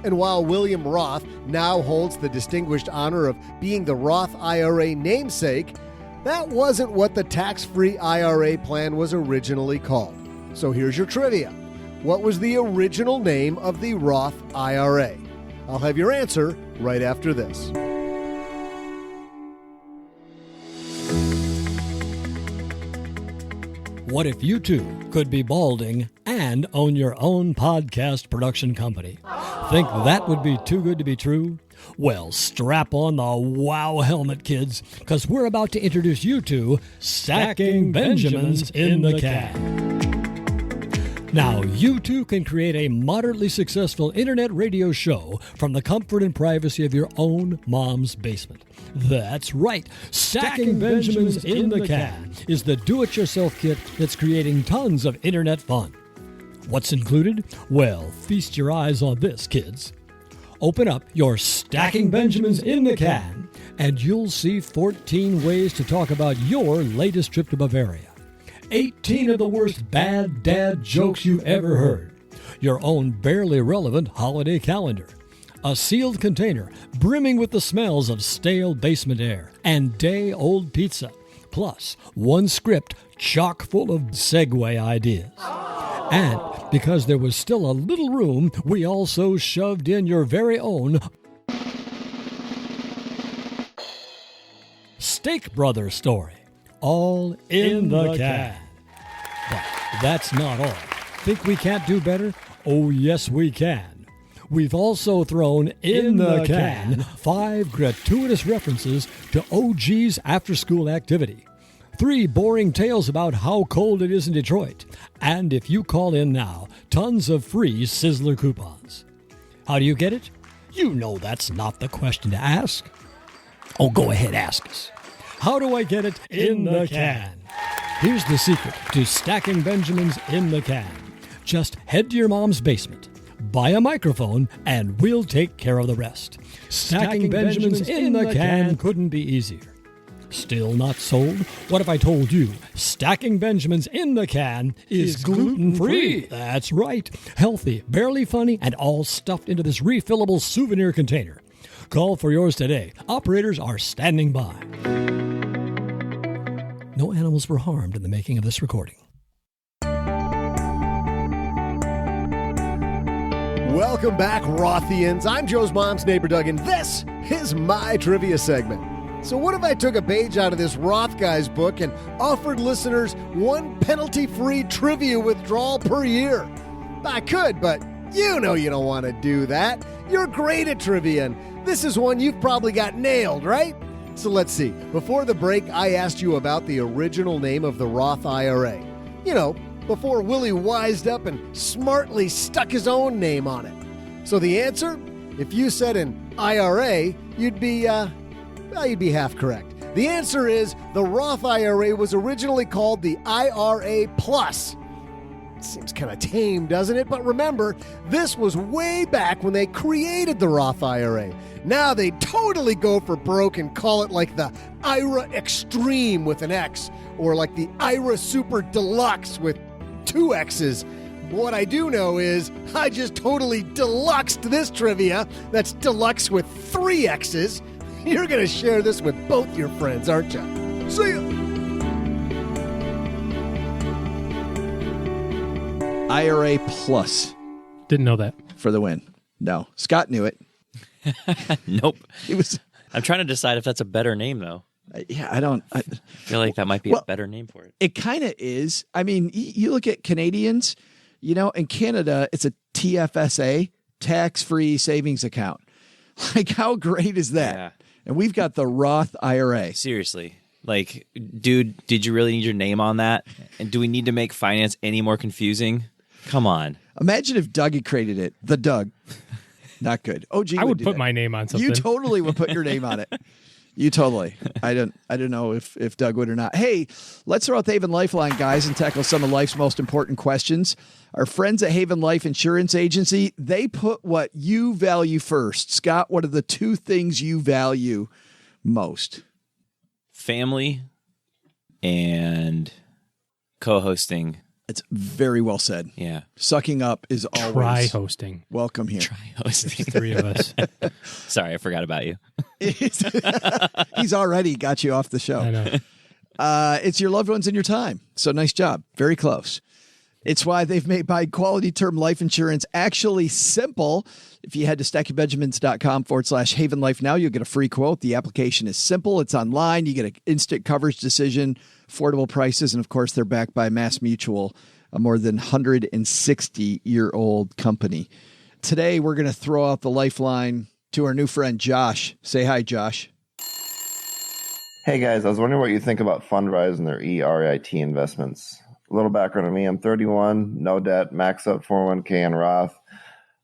And while William Roth now holds the distinguished honor of being the Roth IRA namesake, that wasn't what the tax-free IRA plan was originally called. So here's your trivia. What was the original name of the Roth IRA? I'll have your answer right after this. What if you too could be balding and own your own podcast production company? Think that would be too good to be true? Well, strap on the wow helmet, kids, because we're about to introduce you to Stacking Benjamins in the Can. Now, you too can create a moderately successful internet radio show from the comfort and privacy of your own mom's basement. That's right. Stacking Benjamins in the Can is the do-it-yourself kit that's creating tons of internet fun. What's included? Well, feast your eyes on this, kids. Open up your Stacking Benjamins in the Can, and you'll see 14 ways to talk about your latest trip to Bavaria. 18 of the worst bad dad jokes you've ever heard. Your own barely relevant holiday calendar. A sealed container brimming with the smells of stale basement air and day-old pizza. Plus, one script chock full of segue ideas. And because there was still a little room, we also shoved in your very own Steak Brothers story. All in the can. But that's not all. Think we can't do better? Oh, yes, we can. We've also thrown in the can 5 gratuitous references to OG's after-school activity, 3 boring tales about how cold it is in Detroit, and if you call in now, tons of free Sizzler coupons. How do you get it? You know that's not the question to ask. Oh, go ahead, ask us. How do I get it in the can? Here's the secret to Stacking Benjamins in the Can. Just head to your mom's basement, buy a microphone, and we'll take care of the rest. Stacking Benjamins in the Can couldn't be easier. Still not sold? What if I told you Stacking Benjamins in the Can is gluten-free? That's right. Healthy, barely funny, and all stuffed into this refillable souvenir container. Call for yours today. Operators are standing by. No animals were harmed in the making of this recording. Welcome back, Rothians. I'm Joe's mom's neighbor, Doug, and this is my trivia segment. So what if I took a page out of this Roth guy's book and offered listeners 1 penalty-free trivia withdrawal per year? I could, but you know you don't want to do that. You're great at trivia, and this is one you've probably got nailed, right? So let's see. Before the break, I asked you about the original name of the Roth IRA. You know, before Willie wised up and smartly stuck his own name on it. So the answer? If you said an IRA, you'd be half correct. The answer is the Roth IRA was originally called the IRA Plus. Seems kind of tame, doesn't it? But remember, this was way back when they created the Roth IRA. Now they totally go for broke and call it like the IRA Extreme with an X, or like the IRA Super Deluxe with 2 X's. What I do know is I just totally deluxed this trivia that's deluxe with 3 X's. You're going to share this with both your friends, aren't you? See ya! IRA Plus Didn't know that. for the win. No, Scott knew it. Nope. He was. I'm trying to decide if that's a better name, though. Yeah, I don't. I feel like that might be a better name for it. It kind of is. I mean, you look at Canadians. You know, in Canada, it's a TFSA, tax-free savings account. Like, how great is that? Yeah. And we've got the Roth IRA. Seriously. Like, dude, did you really need your name on that? And do we need to make finance any more confusing? Come on. Imagine if Doug had created it. The Doug. Not good. OG I would do put that. my name on something. You totally would put your name on it. You totally. I don't know if Doug would or not. Hey, let's throw out the Haven Lifeline, guys, and tackle some of life's most important questions. Our friends at Haven Life Insurance Agency, they put what you value first. Scott, what are the 2 things you value most? Family and co-hosting. It's very well said. Yeah. Sucking up is always Try hosting. welcome here. Try hosting. 3 of us. Sorry, I forgot about you. He's already got you off the show. I know. It's your loved ones and your time. So nice job. Very close. It's why they've made buying quality term life insurance actually simple. If you head to stackingbenjamins.com/Haven Life now, you'll get a free quote. The application is simple. It's online. You get an instant coverage decision, affordable prices, and of course, they're backed by Mass Mutual, a more than 160-year-old company. Today, we're going to throw out the lifeline to our new friend, Josh. Say hi, Josh. Hey guys, I was wondering what you think about Fundrise and their ERIT investments. A little background on me. I'm 31, no debt, max out 401k and Roth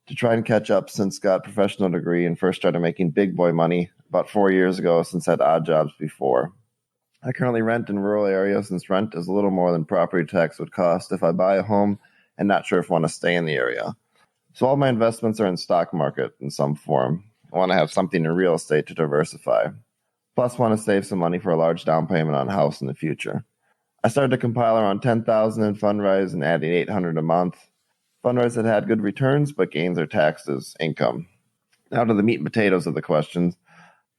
to try and catch up since got professional degree and first started making big boy money about 4 years ago since I had odd jobs before. I currently rent in rural areas since rent is a little more than property tax would cost if I buy a home and not sure if I want to stay in the area. So all my investments are in stock market in some form. I want to have something in real estate to diversify. Plus want to save some money for a large down payment on a house in the future. I started to compile around $10,000 in Fundrise and adding $800 a month. Fundrise had good returns, but gains are taxed as income. Now to the meat and potatoes of the questions.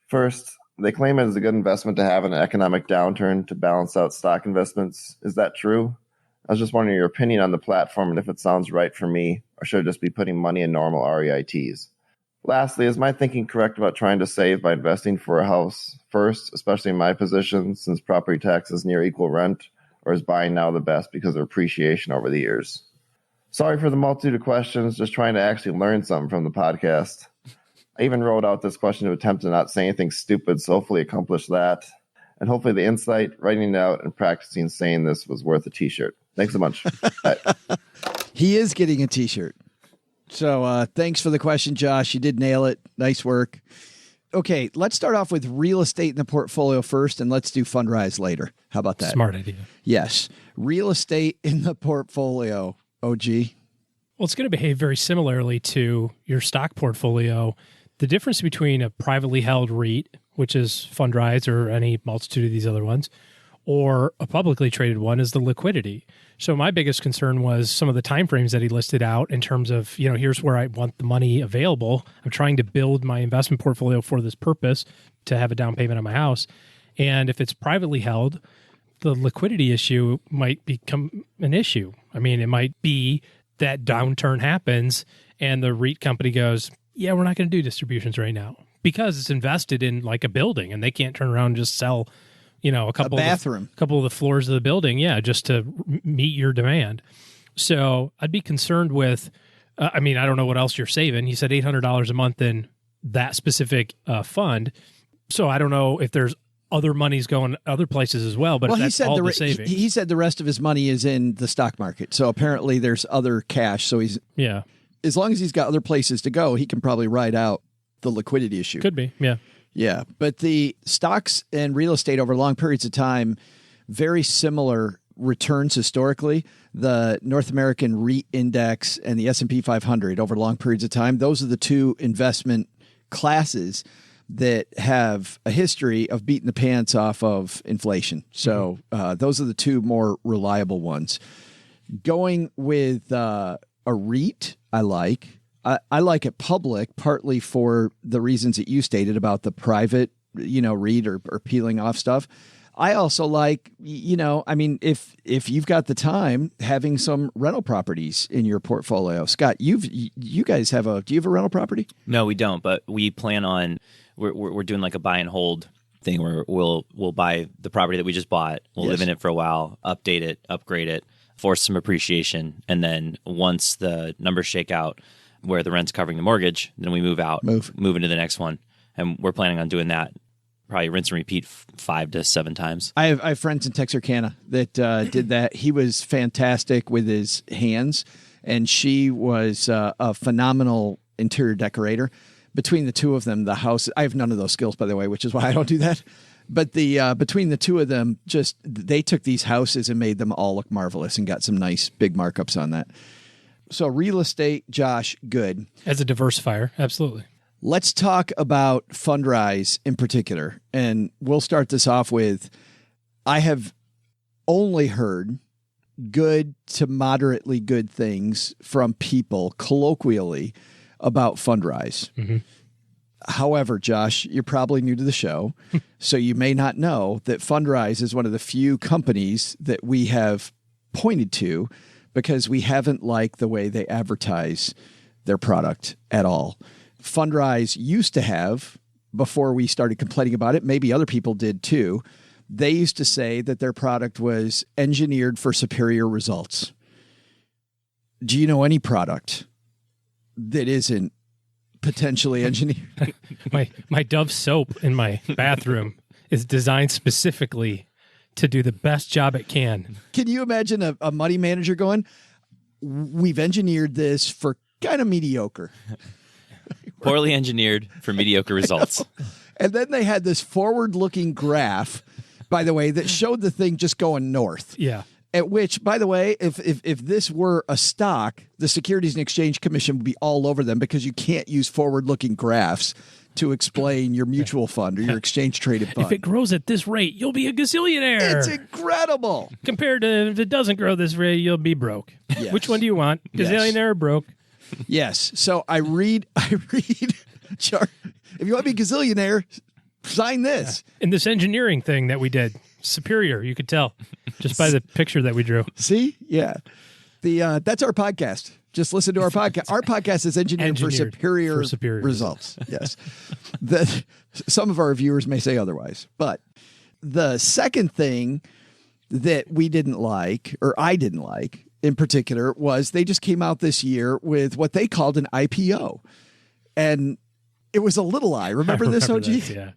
First, they claim it is a good investment to have in an economic downturn to balance out stock investments. Is that true? I was just wondering your opinion on the platform and if it sounds right for me, or should I just be putting money in normal REITs? Lastly, is my thinking correct about trying to save by investing for a house first, especially in my position, since property taxes near equal rent, or is buying now the best because of appreciation over the years? Sorry for the multitude of questions, just trying to actually learn something from the podcast. I even wrote out this question to attempt to not say anything stupid, so hopefully accomplish that. And hopefully the insight, writing it out, and practicing saying this was worth a t-shirt. Thanks so much. Bye. He is getting a t-shirt. So thanks for the question, Josh. You did nail it. Nice work. Okay, let's start off with real estate in the portfolio first, and let's do Fundrise later. How about that? Smart idea. Yes. Real estate in the portfolio. OG. Well, it's going to behave very similarly to your stock portfolio. The difference between a privately held REIT, which is Fundrise or any multitude of these other ones, or a publicly traded one is the liquidity. So my biggest concern was some of the timeframes that he listed out in terms of, here's where I want the money available. I'm trying to build my investment portfolio for this purpose to have a down payment on my house. And if it's privately held, the liquidity issue might become an issue. I mean, it might be that downturn happens and the REIT company goes, yeah, we're not going to do distributions right now. because it's invested in like a building, and they can't turn around and just sell, a couple bathroom, couple of the floors of the building, just to meet your demand. So I'd be concerned with. I don't know what else you're saving. He said $800 a month in that specific fund. So I don't know if there's other monies going other places as well, but that's all the savings. He said the rest of his money is in the stock market. So apparently there's other cash. So as long as he's got other places to go, he can probably ride out the liquidity issue. Could be, yeah. Yeah, but the stocks and real estate over long periods of time, very similar returns historically. The North American REIT index and the S&P 500 over long periods of time, those are the two investment classes that have a history of beating the pants off of inflation. So those are the two more reliable ones. Going with a REIT, I like. I like it public, partly for the reasons that you stated about the private, REIT or peeling off stuff. I also like, if you've got the time, having some rental properties in your portfolio. Scott, you guys have do you have a rental property? No, we don't, but we plan on, we're doing like a buy and hold thing where we'll buy the property that we just bought. We'll live in it for a while, update it, upgrade it, force some appreciation. And then once the numbers shake out where the rent's covering the mortgage, then we move into the next one. And we're planning on doing that. Probably rinse and repeat 5 to 7 times. I have friends in Texarkana that did that. He was fantastic with his hands, and she was a phenomenal interior decorator. Between the two of them, the house, I have none of those skills, by the way, which is why I don't do that. But between the two of them, they took these houses and made them all look marvelous and got some nice big markups on that. So real estate, Josh, good. As a diversifier, absolutely. Let's talk about Fundrise in particular. And we'll start this off with, I have only heard good to moderately good things from people colloquially about Fundrise. Mm-hmm. However, Josh, you're probably new to the show, so you may not know that Fundrise is one of the few companies that we have pointed to because we haven't liked the way they advertise their product at all. Fundrise used to have, before we started complaining about it, maybe other people did too, they used to say that their product was engineered for superior results. Do you know any product that isn't potentially engineered? My Dove soap in my bathroom is designed specifically to do the best job it can. Can you imagine a money manager going, we've engineered this for kind of mediocre? Poorly engineered for mediocre results. And then they had this forward-looking graph, by the way, that showed the thing just going north. Yeah. At which, by the way, if this were a stock, the Securities and Exchange Commission would be all over them because you can't use forward-looking graphs to explain your mutual fund or your exchange-traded fund. If it grows at this rate, you'll be a gazillionaire. It's incredible. Compared to if it doesn't grow this rate, you'll be broke. Yes. Which one do you want? Gazillionaire or broke? Yes. So I read, chart. If you want to be a gazillionaire, sign this. Yeah. In this engineering thing that we did, superior, you could tell just by the picture that we drew. See? Yeah. That's our podcast. Just listen to our podcast. Our podcast is engineered for superior results. Yes. Some of our viewers may say otherwise. But the second thing that we didn't like, or I didn't like, in particular, was they just came out this year with what they called an IPO. And it was a little I. Remember this, OG? This, yeah.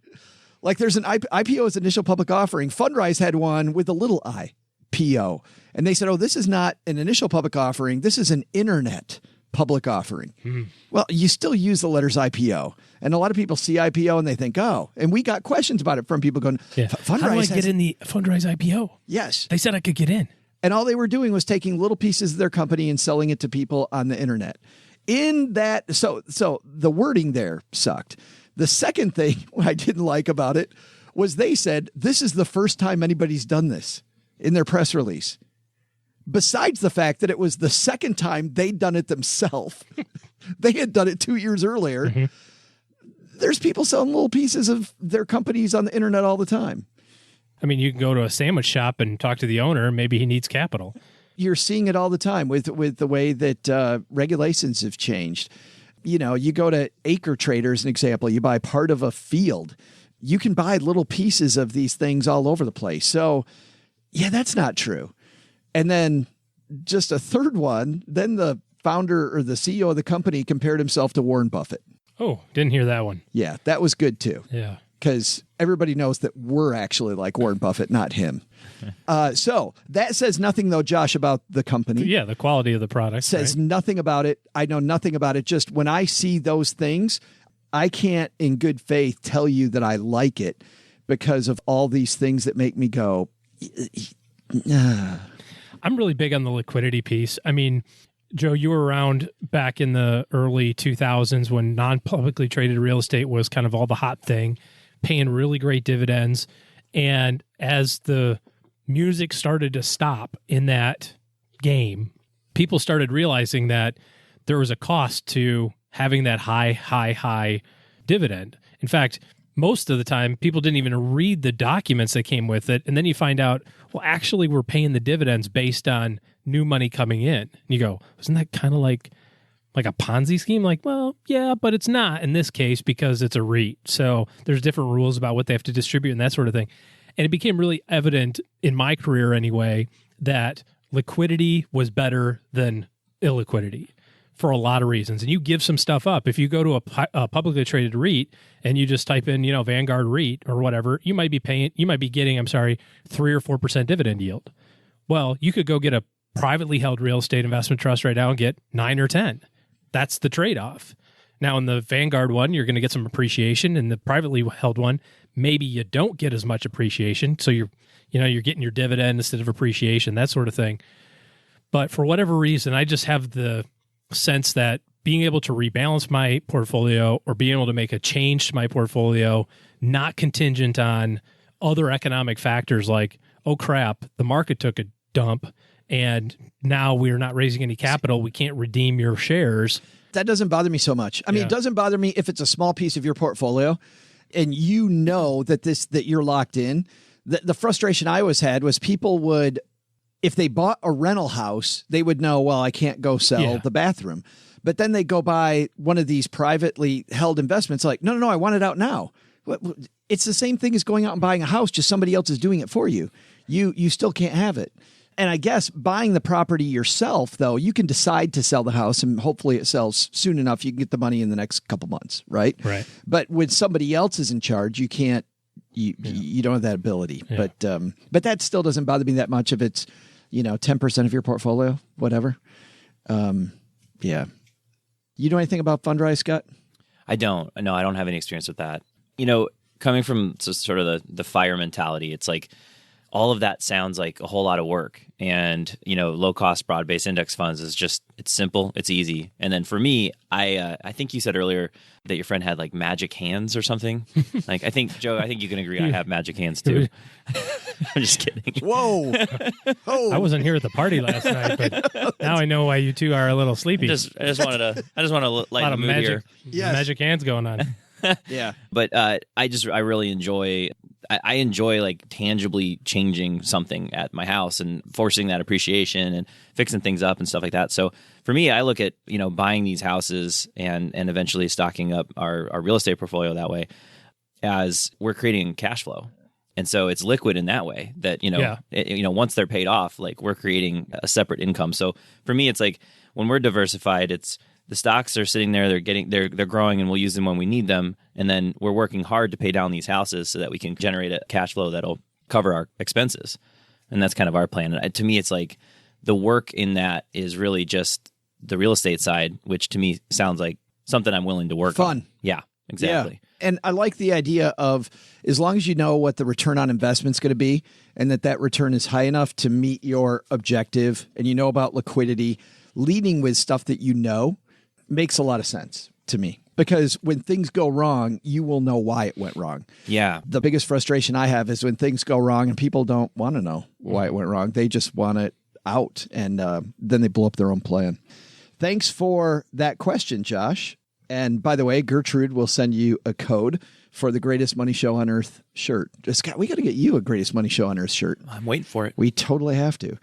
Like there's an IPO as initial public offering. Fundrise had one with a little I, PO. And they said, oh, this is not an initial public offering. This is an internet public offering. Mm-hmm. Well, you still use the letters IPO. And a lot of people see IPO and they think, oh, and we got questions about it from people going, Fundrise how do I get in the Fundrise IPO? Yes. They said I could get in. And all they were doing was taking little pieces of their company and selling it to people on the internet. In that, so the wording there sucked. The second thing I didn't like about it was they said, this is the first time anybody's done this in their press release. Besides the fact that it was the second time they'd done it themselves. They had done it 2 years earlier. Mm-hmm. There's people selling little pieces of their companies on the internet all the time. I mean, you can go to a sandwich shop and talk to the owner. Maybe he needs capital. You're seeing it all the time with the way that regulations have changed. you go to Acre Trader as an example, you buy part of a field. You can buy little pieces of these things all over the place. So, yeah, that's not true. And then just a third one, then the founder or the CEO of the company compared himself to Warren Buffett. Oh, didn't hear that one. Yeah, that was good too. Yeah. Because everybody knows that we're actually like Warren Buffett, not him. So that says nothing, though, Josh, about the company. Yeah, the quality of the product. Says right? nothing about it. I know nothing about it. Just when I see those things, I can't in good faith tell you that I like it because of all these things that make me go, I'm really big on the liquidity piece. I mean, Joe, you were around back in the early 2000s when non-publicly traded real estate was kind of all the hot thing, paying really great dividends. And as the music started to stop in that game, people started realizing that there was a cost to having that high dividend. In fact, most of the time, people didn't even read the documents that came with it. And then you find out, well, actually, we're paying the dividends based on new money coming in. And you go, isn't that kind of like a Ponzi scheme? Like, well, yeah, but it's not in this case because it's a REIT. So there's different rules about what they have to distribute and that sort of thing. And it became really evident in my career anyway that liquidity was better than illiquidity for a lot of reasons. And you give some stuff up. If you go to a publicly traded REIT and you just type in, Vanguard REIT or whatever, you might be getting 3 or 4% dividend yield. Well, you could go get a privately held real estate investment trust right now and get 9 or 10. That's the trade-off. Now, in the Vanguard one, you're going to get some appreciation. In the privately held one, maybe you don't get as much appreciation. So you're getting your dividend instead of appreciation, that sort of thing. But for whatever reason, I just have the sense that being able to rebalance my portfolio or being able to make a change to my portfolio, not contingent on other economic factors like, oh crap, the market took a dump and now we're not raising any capital, we can't redeem your shares. That doesn't bother me so much. I mean, It doesn't bother me if it's a small piece of your portfolio and you know that you're locked in. The frustration I always had was people would, if they bought a rental house, they would know, well, I can't go sell the bathroom. But then they go buy one of these privately held investments like, no, I want it out now. It's the same thing as going out and buying a house, just somebody else is doing it for you. You still can't have it. And I guess buying the property yourself, though, you can decide to sell the house and hopefully it sells soon enough. You can get the money in the next couple months, right? Right. But when somebody else is in charge, you can't, you don't have that ability. Yeah. But that still doesn't bother me that much if it's, 10% of your portfolio, whatever. Yeah. You know anything about Fundrise, Scott? I don't. No, I don't have any experience with that. Coming from sort of the FIRE mentality, it's like all of that sounds like a whole lot of work. And, low cost broad-based index funds is just, it's simple, it's easy. And then for me, I think you said earlier that your friend had like magic hands or something. Like, Joe, I think you can agree I have magic hands too. I'm just kidding. Whoa. I wasn't here at the party last night, but now I know why you two are a little sleepy. I just want to light a mood magic, here. magic hands going on. Yeah. But I really enjoy I enjoy like tangibly changing something at my house and forcing that appreciation and fixing things up and stuff like that. So for me, I look at, buying these houses and eventually stocking up our real estate portfolio that way as we're creating cash flow. And so it's liquid in that way that, once they're paid off, like we're creating a separate income. So for me, it's like when we're diversified, it's the stocks are sitting there, they're growing and we'll use them when we need them. And then we're working hard to pay down these houses so that we can generate a cash flow that'll cover our expenses. And that's kind of our plan. And to me, it's like the work in that is really just the real estate side, which to me sounds like something I'm willing to work on. Fun. Yeah, exactly. Yeah. And I like the idea of as long as you know what the return on investment is going to be and that return is high enough to meet your objective and you know about liquidity, leading with stuff that makes a lot of sense to me. Because when things go wrong, you will know why it went wrong. Yeah. The biggest frustration I have is when things go wrong and people don't want to know why it went wrong. They just want it out, and then they blow up their own plan. Thanks for that question, Josh. And by the way, Gertrude will send you a code for the Greatest Money Show on Earth shirt. Scott, we got to get you a Greatest Money Show on Earth shirt. I'm waiting for it. We totally have to.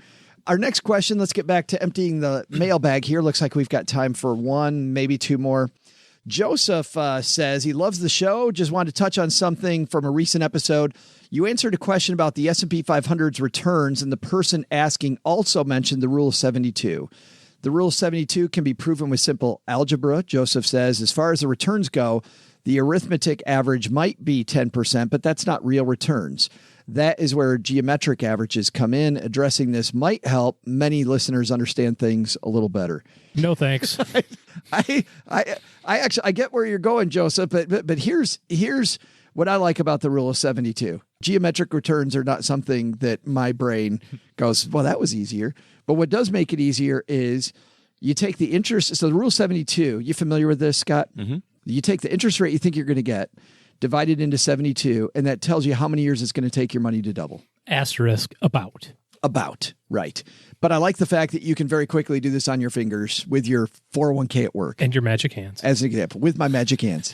Our next question, let's get back to emptying the mailbag here. Looks like we've got time for one, maybe two more. Joseph says he loves the show. Just wanted to touch on something from a recent episode. You answered a question about the S&P 500's returns, and the person asking also mentioned the Rule of 72. The Rule of 72 can be proven with simple algebra. Joseph says, as far as the returns go, the arithmetic average might be 10%, but that's not real returns. That is where geometric averages come in. Addressing this might help many listeners understand things a little better. No, thanks. I actually get where you're going, Joseph, but here's what I like about the Rule of 72. Geometric returns are not something that my brain goes, well, that was easier. But what does make it easier is you take the interest. So the Rule of 72, you familiar with this, Scott? Mm-hmm. You take the interest rate you think you're going to get, divide it into 72, and that tells you how many years it's going to take your money to double. Asterisk about. About, right. But I like the fact that you can very quickly do this on your fingers with your 401k at work. And your magic hands. As an example, with my magic hands.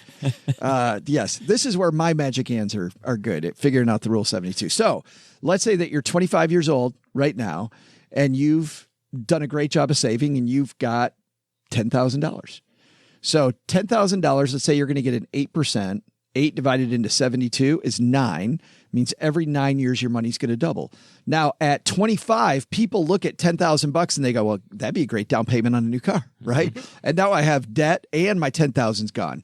Yes, this is where my magic hands are good at figuring out the Rule 72. So let's say that you're 25 years old right now, and you've done a great job of saving, and you've got $10,000. So $10,000, let's say you're going to get an 8%. 8 divided into 72 is 9. Means every 9 years your money's going to double. Now at 25, people look at $10,000 and they go, well, that'd be a great down payment on a new car, right? And now I have debt and my 10,000's gone.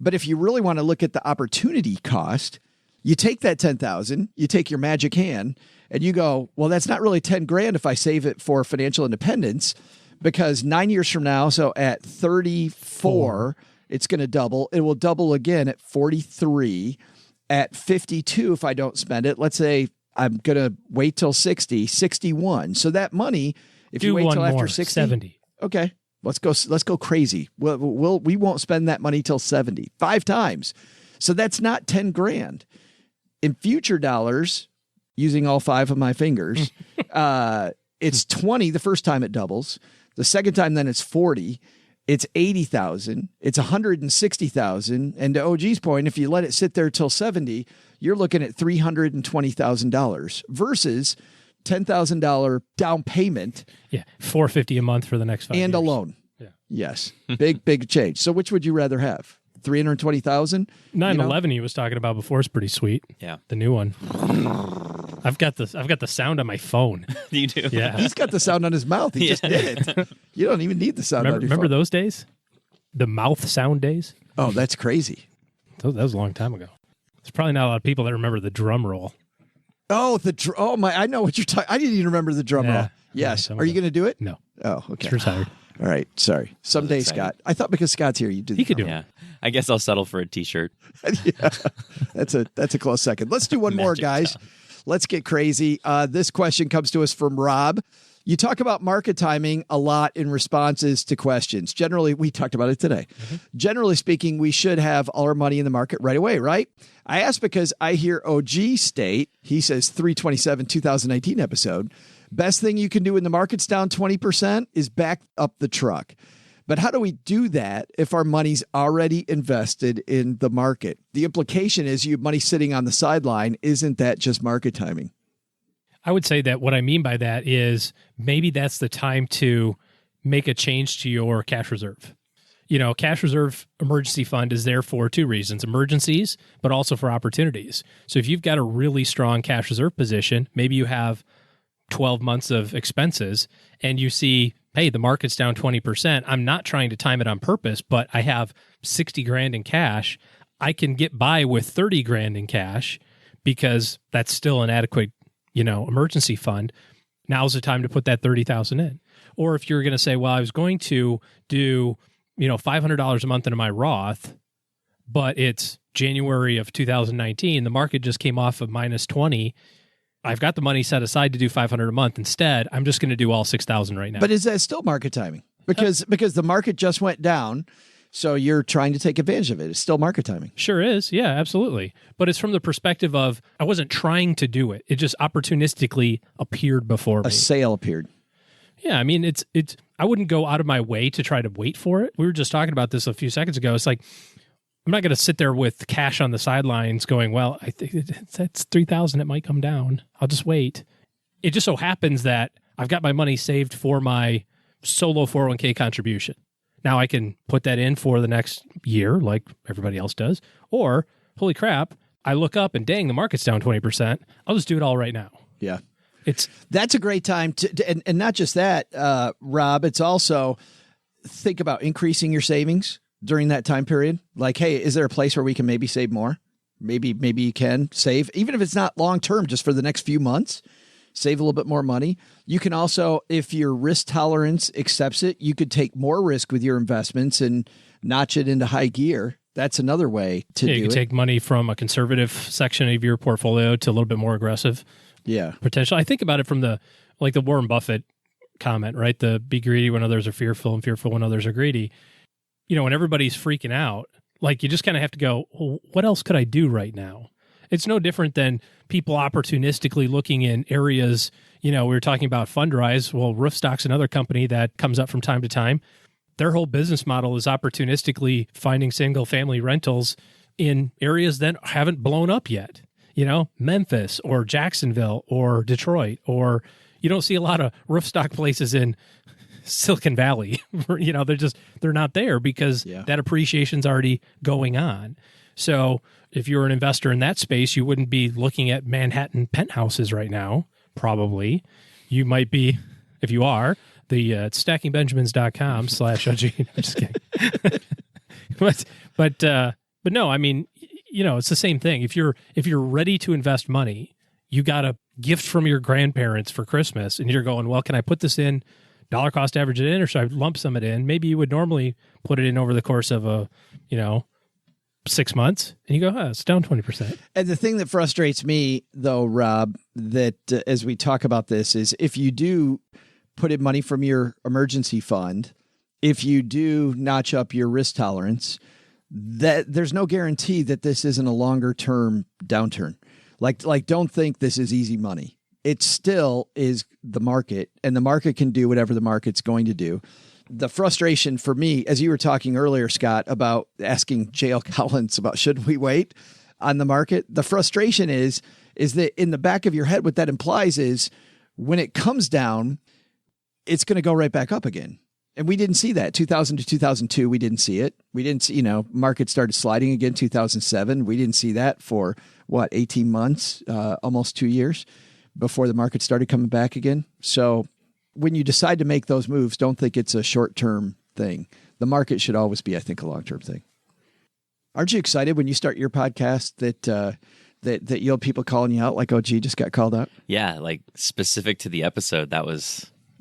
But if you really want to look at the opportunity cost, you take that 10,000, you take your magic hand, and you go, well, that's not really 10 grand if I save it for financial independence, because 9 years from now, so at 34, it's going to double. It will double again at 43. At 52, if I don't spend it, let's say I'm going to wait till 60, 61. So that money, if you wait till after 60, 70. Okay, let's go crazy. We won't spend that money till 70, 5 times. So that's not 10 grand. In future dollars, using all 5 of my fingers, it's 20 the first time it doubles. The second time, then it's 40. It's 80,000. It's 160,000. And to OG's point, if you let it sit there till 70, you're looking at $320,000 versus $10,000 down payment. Yeah, $450 a month for the next 5 years. And a loan. Yeah. Yes, big change. So which would you rather have? 320,000. 911 he was talking about before is pretty sweet. Yeah, the new one. I've got the sound on my phone. You do? Yeah, he's got the sound on his mouth. He just did it. You don't even need the sound on your phone. Remember those days? The mouth sound days? Oh, that's crazy. That was a long time ago. There's probably not a lot of people that remember the drum roll. Oh, I know what you're talking. I didn't even remember the drum roll. Yes. Are you going to do it? No. Oh, okay. It's retired. All right. Sorry. Someday, Scott. I thought because Scott's here, you do. He could do it. Yeah. I guess I'll settle for a T-shirt. Yeah. That's a close second. Let's do one more, guys. Let's get crazy. This question comes to us from Rob. You talk about market timing a lot in responses to questions. Generally, we talked about it today. Mm-hmm. Generally speaking, we should have all our money in the market right away, right? I ask because I hear OG state, he says 327 2019 episode, best thing you can do when the market's down 20% is back up the truck. But how do we do that if our money's already invested in the market? The implication is you have money sitting on the sideline. Isn't that just market timing? I would say that what I mean by that is maybe that's the time to make a change to your cash reserve. You know, cash reserve emergency fund is there for 2 reasons, emergencies, but also for opportunities. So if you've got a really strong cash reserve position, maybe you have 12 months of expenses and you see, hey, the market's down 20%. I'm not trying to time it on purpose, but I have 60 grand in cash. I can get by with 30 grand in cash because that's still an adequate, emergency fund. Now's the time to put that 30,000 in. Or if you're going to say, well, I was going to do, $500 a month into my Roth, but it's January of 2019, the market just came off of minus 20. I've got the money set aside to do $500 a month. Instead, I'm just going to do all 6,000 right now. But is that still market timing? Because the market just went down, so you're trying to take advantage of it. It's still market timing. Sure is. Yeah, absolutely. But it's from the perspective of I wasn't trying to do it. It just opportunistically appeared before me. A sale appeared. Yeah, I mean, it's. I wouldn't go out of my way to try to wait for it. We were just talking about this a few seconds ago. It's like, I'm not going to sit there with cash on the sidelines going, well, I think that's 3,000. It might come down. I'll just wait. It just so happens that I've got my money saved for my solo 401k contribution. Now I can put that in for the next year like everybody else does. Or, holy crap, I look up and dang, the market's down 20%. I'll just do it all right now. Yeah. That's a great time to and not just that, Rob, it's also think about increasing your savings during that time period. Like, hey, is there a place where we can maybe save more? Maybe you can save, even if it's not long term, just for the next few months, save a little bit more money. You can also, if your risk tolerance accepts it, you could take more risk with your investments and notch it into high gear. That's another way to do it. You can take money from a conservative section of your portfolio to a little bit more aggressive. Yeah. Potential. I think about it from the Warren Buffett comment, right? The be greedy when others are fearful and fearful when others are greedy. When everybody's freaking out, you just kind of have to go, well, what else could I do right now? It's no different than people opportunistically looking in areas, we were talking about Fundrise. Well, Roofstock's another company that comes up from time to time. Their whole business model is opportunistically finding single family rentals in areas that haven't blown up yet. Memphis or Jacksonville or Detroit, or you don't see a lot of Roofstock places in Silicon Valley. They're not there because that appreciation's already going on. So if you're an investor in that space, you wouldn't be looking at Manhattan penthouses right now. Probably you might be, if you are, the stackingbenjamins.com/OG. I'm just kidding. but no, I mean, it's the same thing. If you're ready to invest money, you got a gift from your grandparents for Christmas, and you're going, well, can I put this in, dollar cost average it in, or should I lump sum it in? Maybe you would normally put it in over the course of 6 months, and you go, it's down 20%. And the thing that frustrates me, though, Rob, that as we talk about this is if you do put in money from your emergency fund, if you do notch up your risk tolerance, that there's no guarantee that this isn't a longer term downturn. Like don't think this is easy money. It still is the market, and the market can do whatever the market's going to do. The frustration for me, as you were talking earlier, Scott, about asking J.L. Collins about should we wait on the market, the frustration is that in the back of your head, what that implies is when it comes down, it's going to go right back up again. And we didn't see that. 2000 to 2002, we didn't see it. We didn't see, market started sliding again 2007. We didn't see that for, 18 months, almost 2 years before the market started coming back again. So when you decide to make those moves, don't think it's a short-term thing. The market should always be, I think, a long-term thing. Aren't you excited when you start your podcast that you'll have people calling you out like OG just got called out? Yeah, specific to the episode,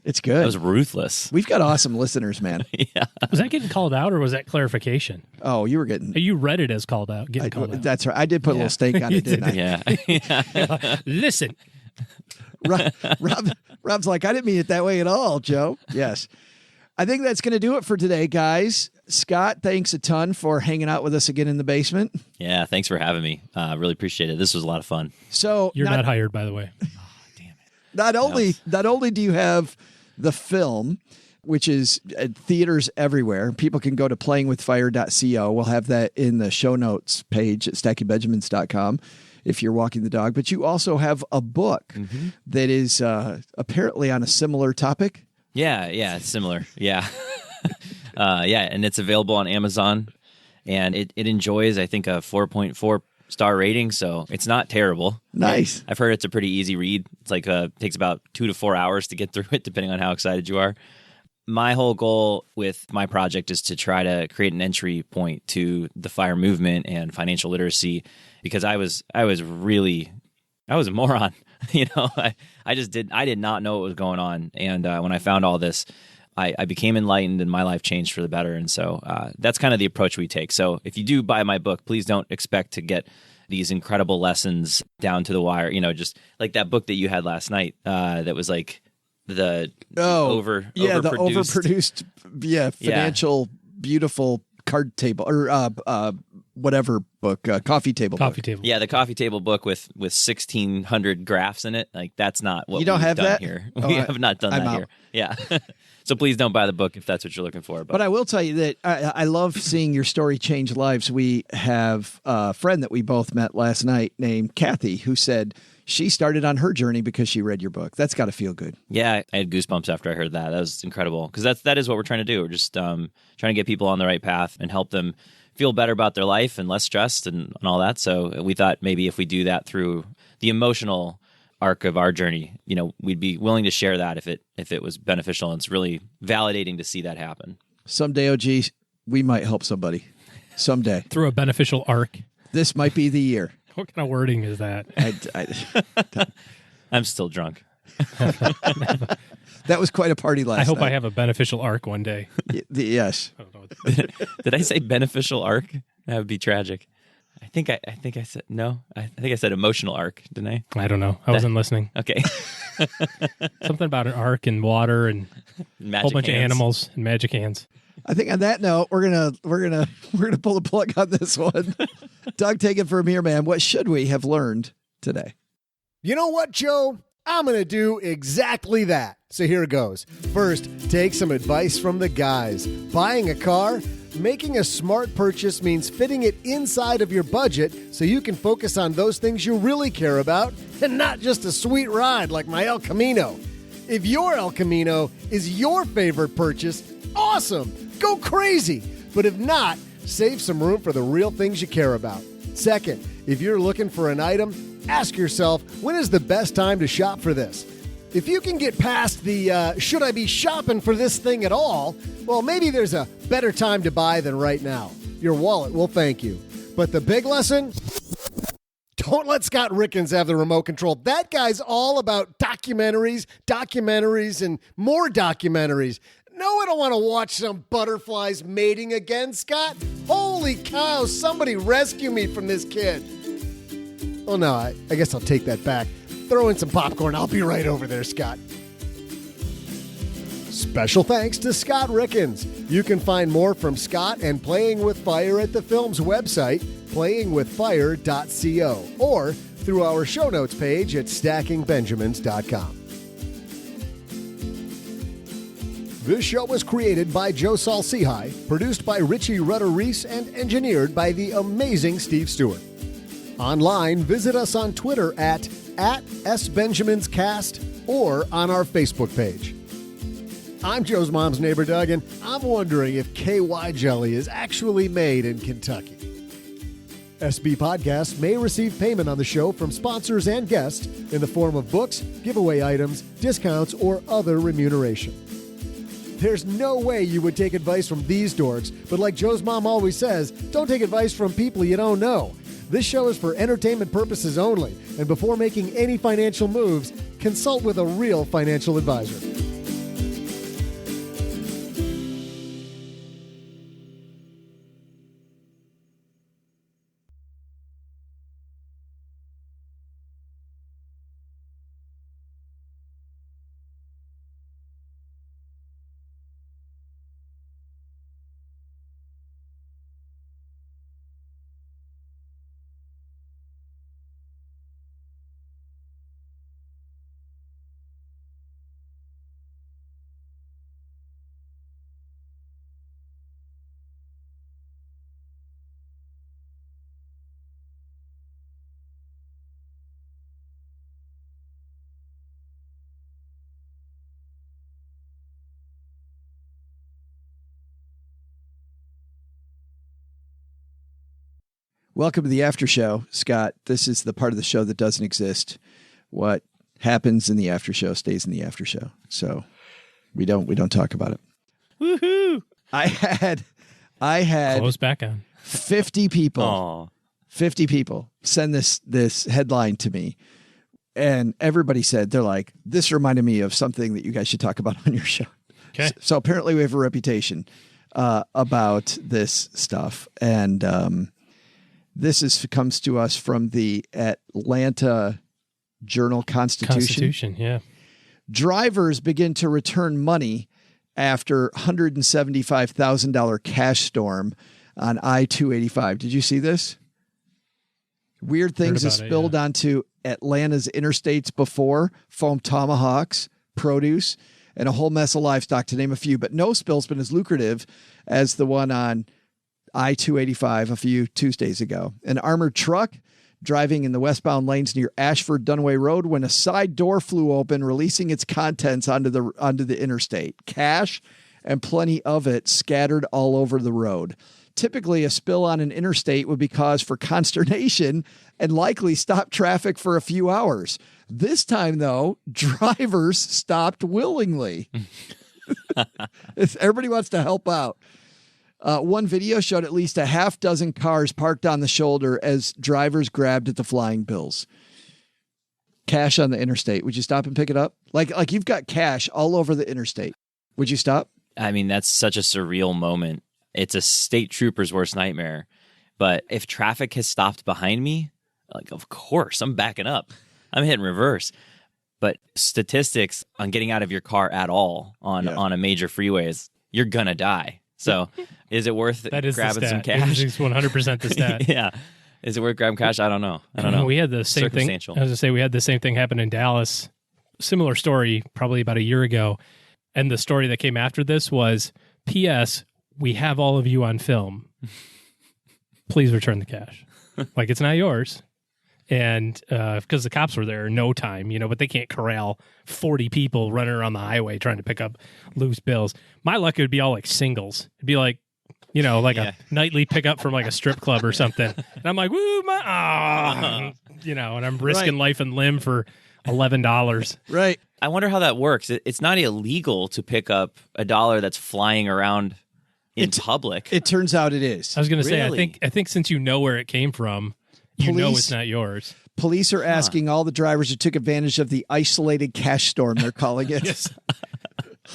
it's good. That was ruthless. We've got awesome listeners, man. Yeah. Was that getting called out, or was that clarification? Oh, you were getting... You read it as called out. Called out. That's right. I did put a little stake on it, didn't I? Yeah. Listen. Rob's like, I didn't mean it that way at all, Joe. Yes. I think that's going to do it for today, guys. Scott, thanks a ton for hanging out with us again in the basement. Yeah, thanks for having me. Really appreciate it. This was a lot of fun. So You're not hired, by the way. Not only do you have the film, which is at theaters everywhere. People can go to playingwithfire.co. We'll have that in the show notes page at stackingbenjamins.com if you're walking the dog. But you also have a book that is apparently on a similar topic. Yeah, it's similar. Yeah. And it's available on Amazon, and it enjoys, I think, a 4.4 star rating, so it's not terrible. Nice. I've heard it's a pretty easy read. It's takes about 2 to 4 hours to get through it, depending on how excited you are. My whole goal with my project is to try to create an entry point to the FIRE movement and financial literacy, because I was a moron. I did not know what was going on, and when I found all this, I became enlightened and my life changed for the better. And so that's kind of the approach we take. So if you do buy my book, please don't expect to get these incredible lessons down to the wire. Just like that book that you had last night that was like the overproduced, financial, beautiful card table or whatever book, coffee table. Yeah, the coffee table book with 1,600 graphs in it. Like that's not what you don't we've have done that here. We have not done that out. here. Yeah. So please don't buy the book if that's what you're looking for. But I will tell you that I love seeing your story change lives. We have a friend that we both met last night named Kathy, who said she started on her journey because she read your book. That's got to feel good. Yeah, I had goosebumps after I heard that. That was incredible because that is what we're trying to do. We're just trying to get people on the right path and help them feel better about their life and less stressed and all that. So we thought maybe if we do that through the emotional arc of our journey, we'd be willing to share that if it was beneficial. And it's really validating to see that happen. Someday, OG, we might help somebody. Someday. Through a beneficial arc. This might be the year. What kind of wording is that? I'm still drunk. That was quite a party last night. I hope I have a beneficial arc one day. Yes. I don't know what Did I say beneficial arc? That would be tragic. I think I said no. I think I said emotional arc, didn't I? I don't know. I wasn't listening. Okay. Something about an arc and water and a whole bunch of animals and magic hands. I think on that note, we're gonna pull the plug on this one. Doug, take it from here, man. What should we have learned today? You know what, Joe? I'm going to do exactly that. So here it goes. First, take some advice from the guys. Buying a car, making a smart purchase means fitting it inside of your budget so you can focus on those things you really care about and not just a sweet ride like my El Camino. If your El Camino is your favorite purchase, awesome! Go crazy! But if not, save some room for the real things you care about. Second, if you're looking for an item, ask yourself, when is the best time to shop for this? If you can get past the, should I be shopping for this thing at all? Well, maybe there's a better time to buy than right now. Your wallet will thank you. But the big lesson? Don't let Scott Rieckens have the remote control. That guy's all about documentaries, and more documentaries. No, I don't want to watch some butterflies mating again, Scott. Holy cow, somebody rescue me from this kid. Oh, no, I guess I'll take that back. Throw in some popcorn. I'll be right over there, Scott. Special thanks to Scott Rieckens. You can find more from Scott and Playing with Fire at the film's website, playingwithfire.co, or through our show notes page at stackingbenjamins.com. This show was created by Joe Saul-Sehy, produced by Richie Rutter-Reese, and engineered by the amazing Steve Stewart. Online, visit us on Twitter at SBenjaminsCast or on our Facebook page. I'm Joe's mom's neighbor, Doug, and I'm wondering if KY jelly is actually made in Kentucky. SB Podcasts may receive payment on the show from sponsors and guests in the form of books, giveaway items, discounts, or other remuneration. There's no way you would take advice from these dorks, but like Joe's mom always says, don't take advice from people you don't know. This show is for entertainment purposes only, and before making any financial moves, consult with a real financial advisor. Welcome to the after show, Scott. This is the part of the show that doesn't exist. What happens in the after show stays in the after show. So we don't talk about it. Woohoo! I had close back on 50 people. Aww. 50 people send this headline to me. And everybody said, they're like, this reminded me of something that you guys should talk about on your show. Okay. So apparently we have a reputation about this stuff. And this comes to us from the Atlanta Journal-Constitution. Yeah. Drivers begin to return money after $175,000 cash storm on I-285. Did you see this? Weird things have spilled onto Atlanta's interstates before: foam tomahawks, produce, and a whole mess of livestock, to name a few. But no spill's been as lucrative as the one on I-285 a few Tuesdays ago. An armored truck driving in the westbound lanes near Ashford Dunway Road when a side door flew open, releasing its contents onto the interstate. Cash and plenty of it scattered all over the road. Typically, a spill on an interstate would be cause for consternation and likely stop traffic for a few hours. This time, though, drivers stopped willingly. Everybody wants to help out. One video showed at least a half dozen cars parked on the shoulder as drivers grabbed at the flying bills. Cash on the interstate. Would you stop and pick it up? Like you've got cash all over the interstate. Would you stop? I mean, that's such a surreal moment. It's a state trooper's worst nightmare. But if traffic has stopped behind me, like, of course, I'm backing up. I'm hitting reverse. But statistics on getting out of your car at all on a major freeway is you're going to die. So is it worth grabbing some cash? It's 100% the stat. Yeah. Is it worth grabbing cash? I don't know. We had the same thing. I was going to say, we had the same thing happen in Dallas. Similar story probably about a year ago. And the story that came after this was, P.S., we have all of you on film. Please return the cash. Like, it's not yours. And because the cops were there in no time, but they can't corral 40 people running around the highway trying to pick up loose bills. My luck, it would be all like singles. It'd be like, a nightly pickup from like a strip club or something. And I'm like, woo, and I'm risking life and limb for $11. Right. I wonder how that works. It's not illegal to pick up a dollar that's flying around in public. It turns out it is. I was going to say, I think since you know where it came from, you know it's not yours. Police are asking all the drivers who took advantage of the isolated cash storm, they're calling it. Yes.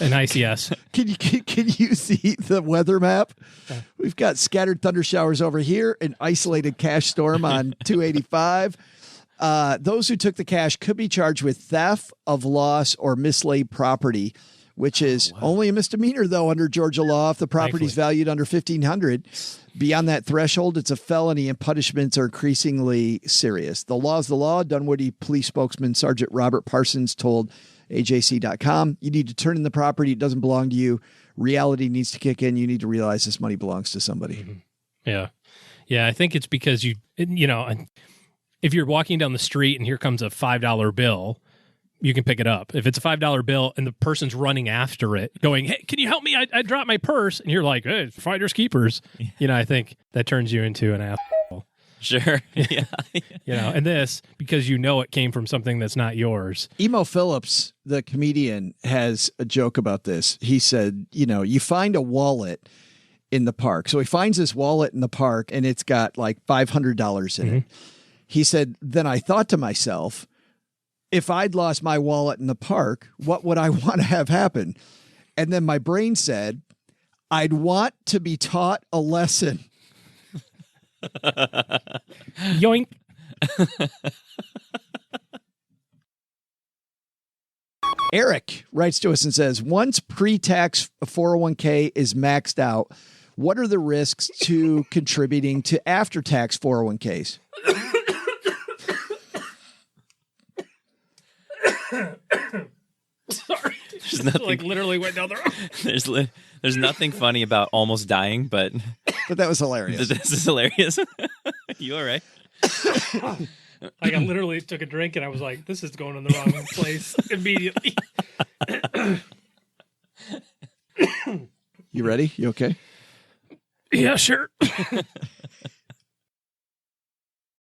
An ICS. Can you see the weather map? We've got scattered thunder showers over here, an isolated cash storm on 285. Those who took the cash could be charged with theft of loss or mislaid property, which is only a misdemeanor, though, under Georgia law if the property is valued under $1,500. Beyond that threshold, it's a felony, and punishments are increasingly serious. The law is the law. Dunwoody Police spokesman Sergeant Robert Parsons told AJC.com, you need to turn in the property. It doesn't belong to you. Reality needs to kick in. You need to realize this money belongs to somebody. Mm-hmm. Yeah. Yeah, I think it's because if you're walking down the street and here comes a $5 bill, you can pick it up. If it's a $5 bill and the person's running after it going, hey, can you help me? I dropped my purse. And you're like, hey, finders keepers. I think that turns you into an asshole. Sure. Yeah. And this, because it came from something that's not yours. Emo Phillips, the comedian, has a joke about this. He said, you find a wallet in the park. So he finds this wallet in the park and it's got like $500 in it. He said, then I thought to myself, if I'd lost my wallet in the park, what would I want to have happen? And then my brain said, I'd want to be taught a lesson. Yoink. Eric writes to us and says, once pre-tax 401k is maxed out, what are the risks to contributing to after-tax 401ks? Sorry. There's nothing, like literally went down the road. There's nothing funny about almost dying, but that was hilarious. This is hilarious. You all right? Like, I literally took a drink and I was like, this is going in the wrong place immediately. You ready? You okay? Yeah, sure.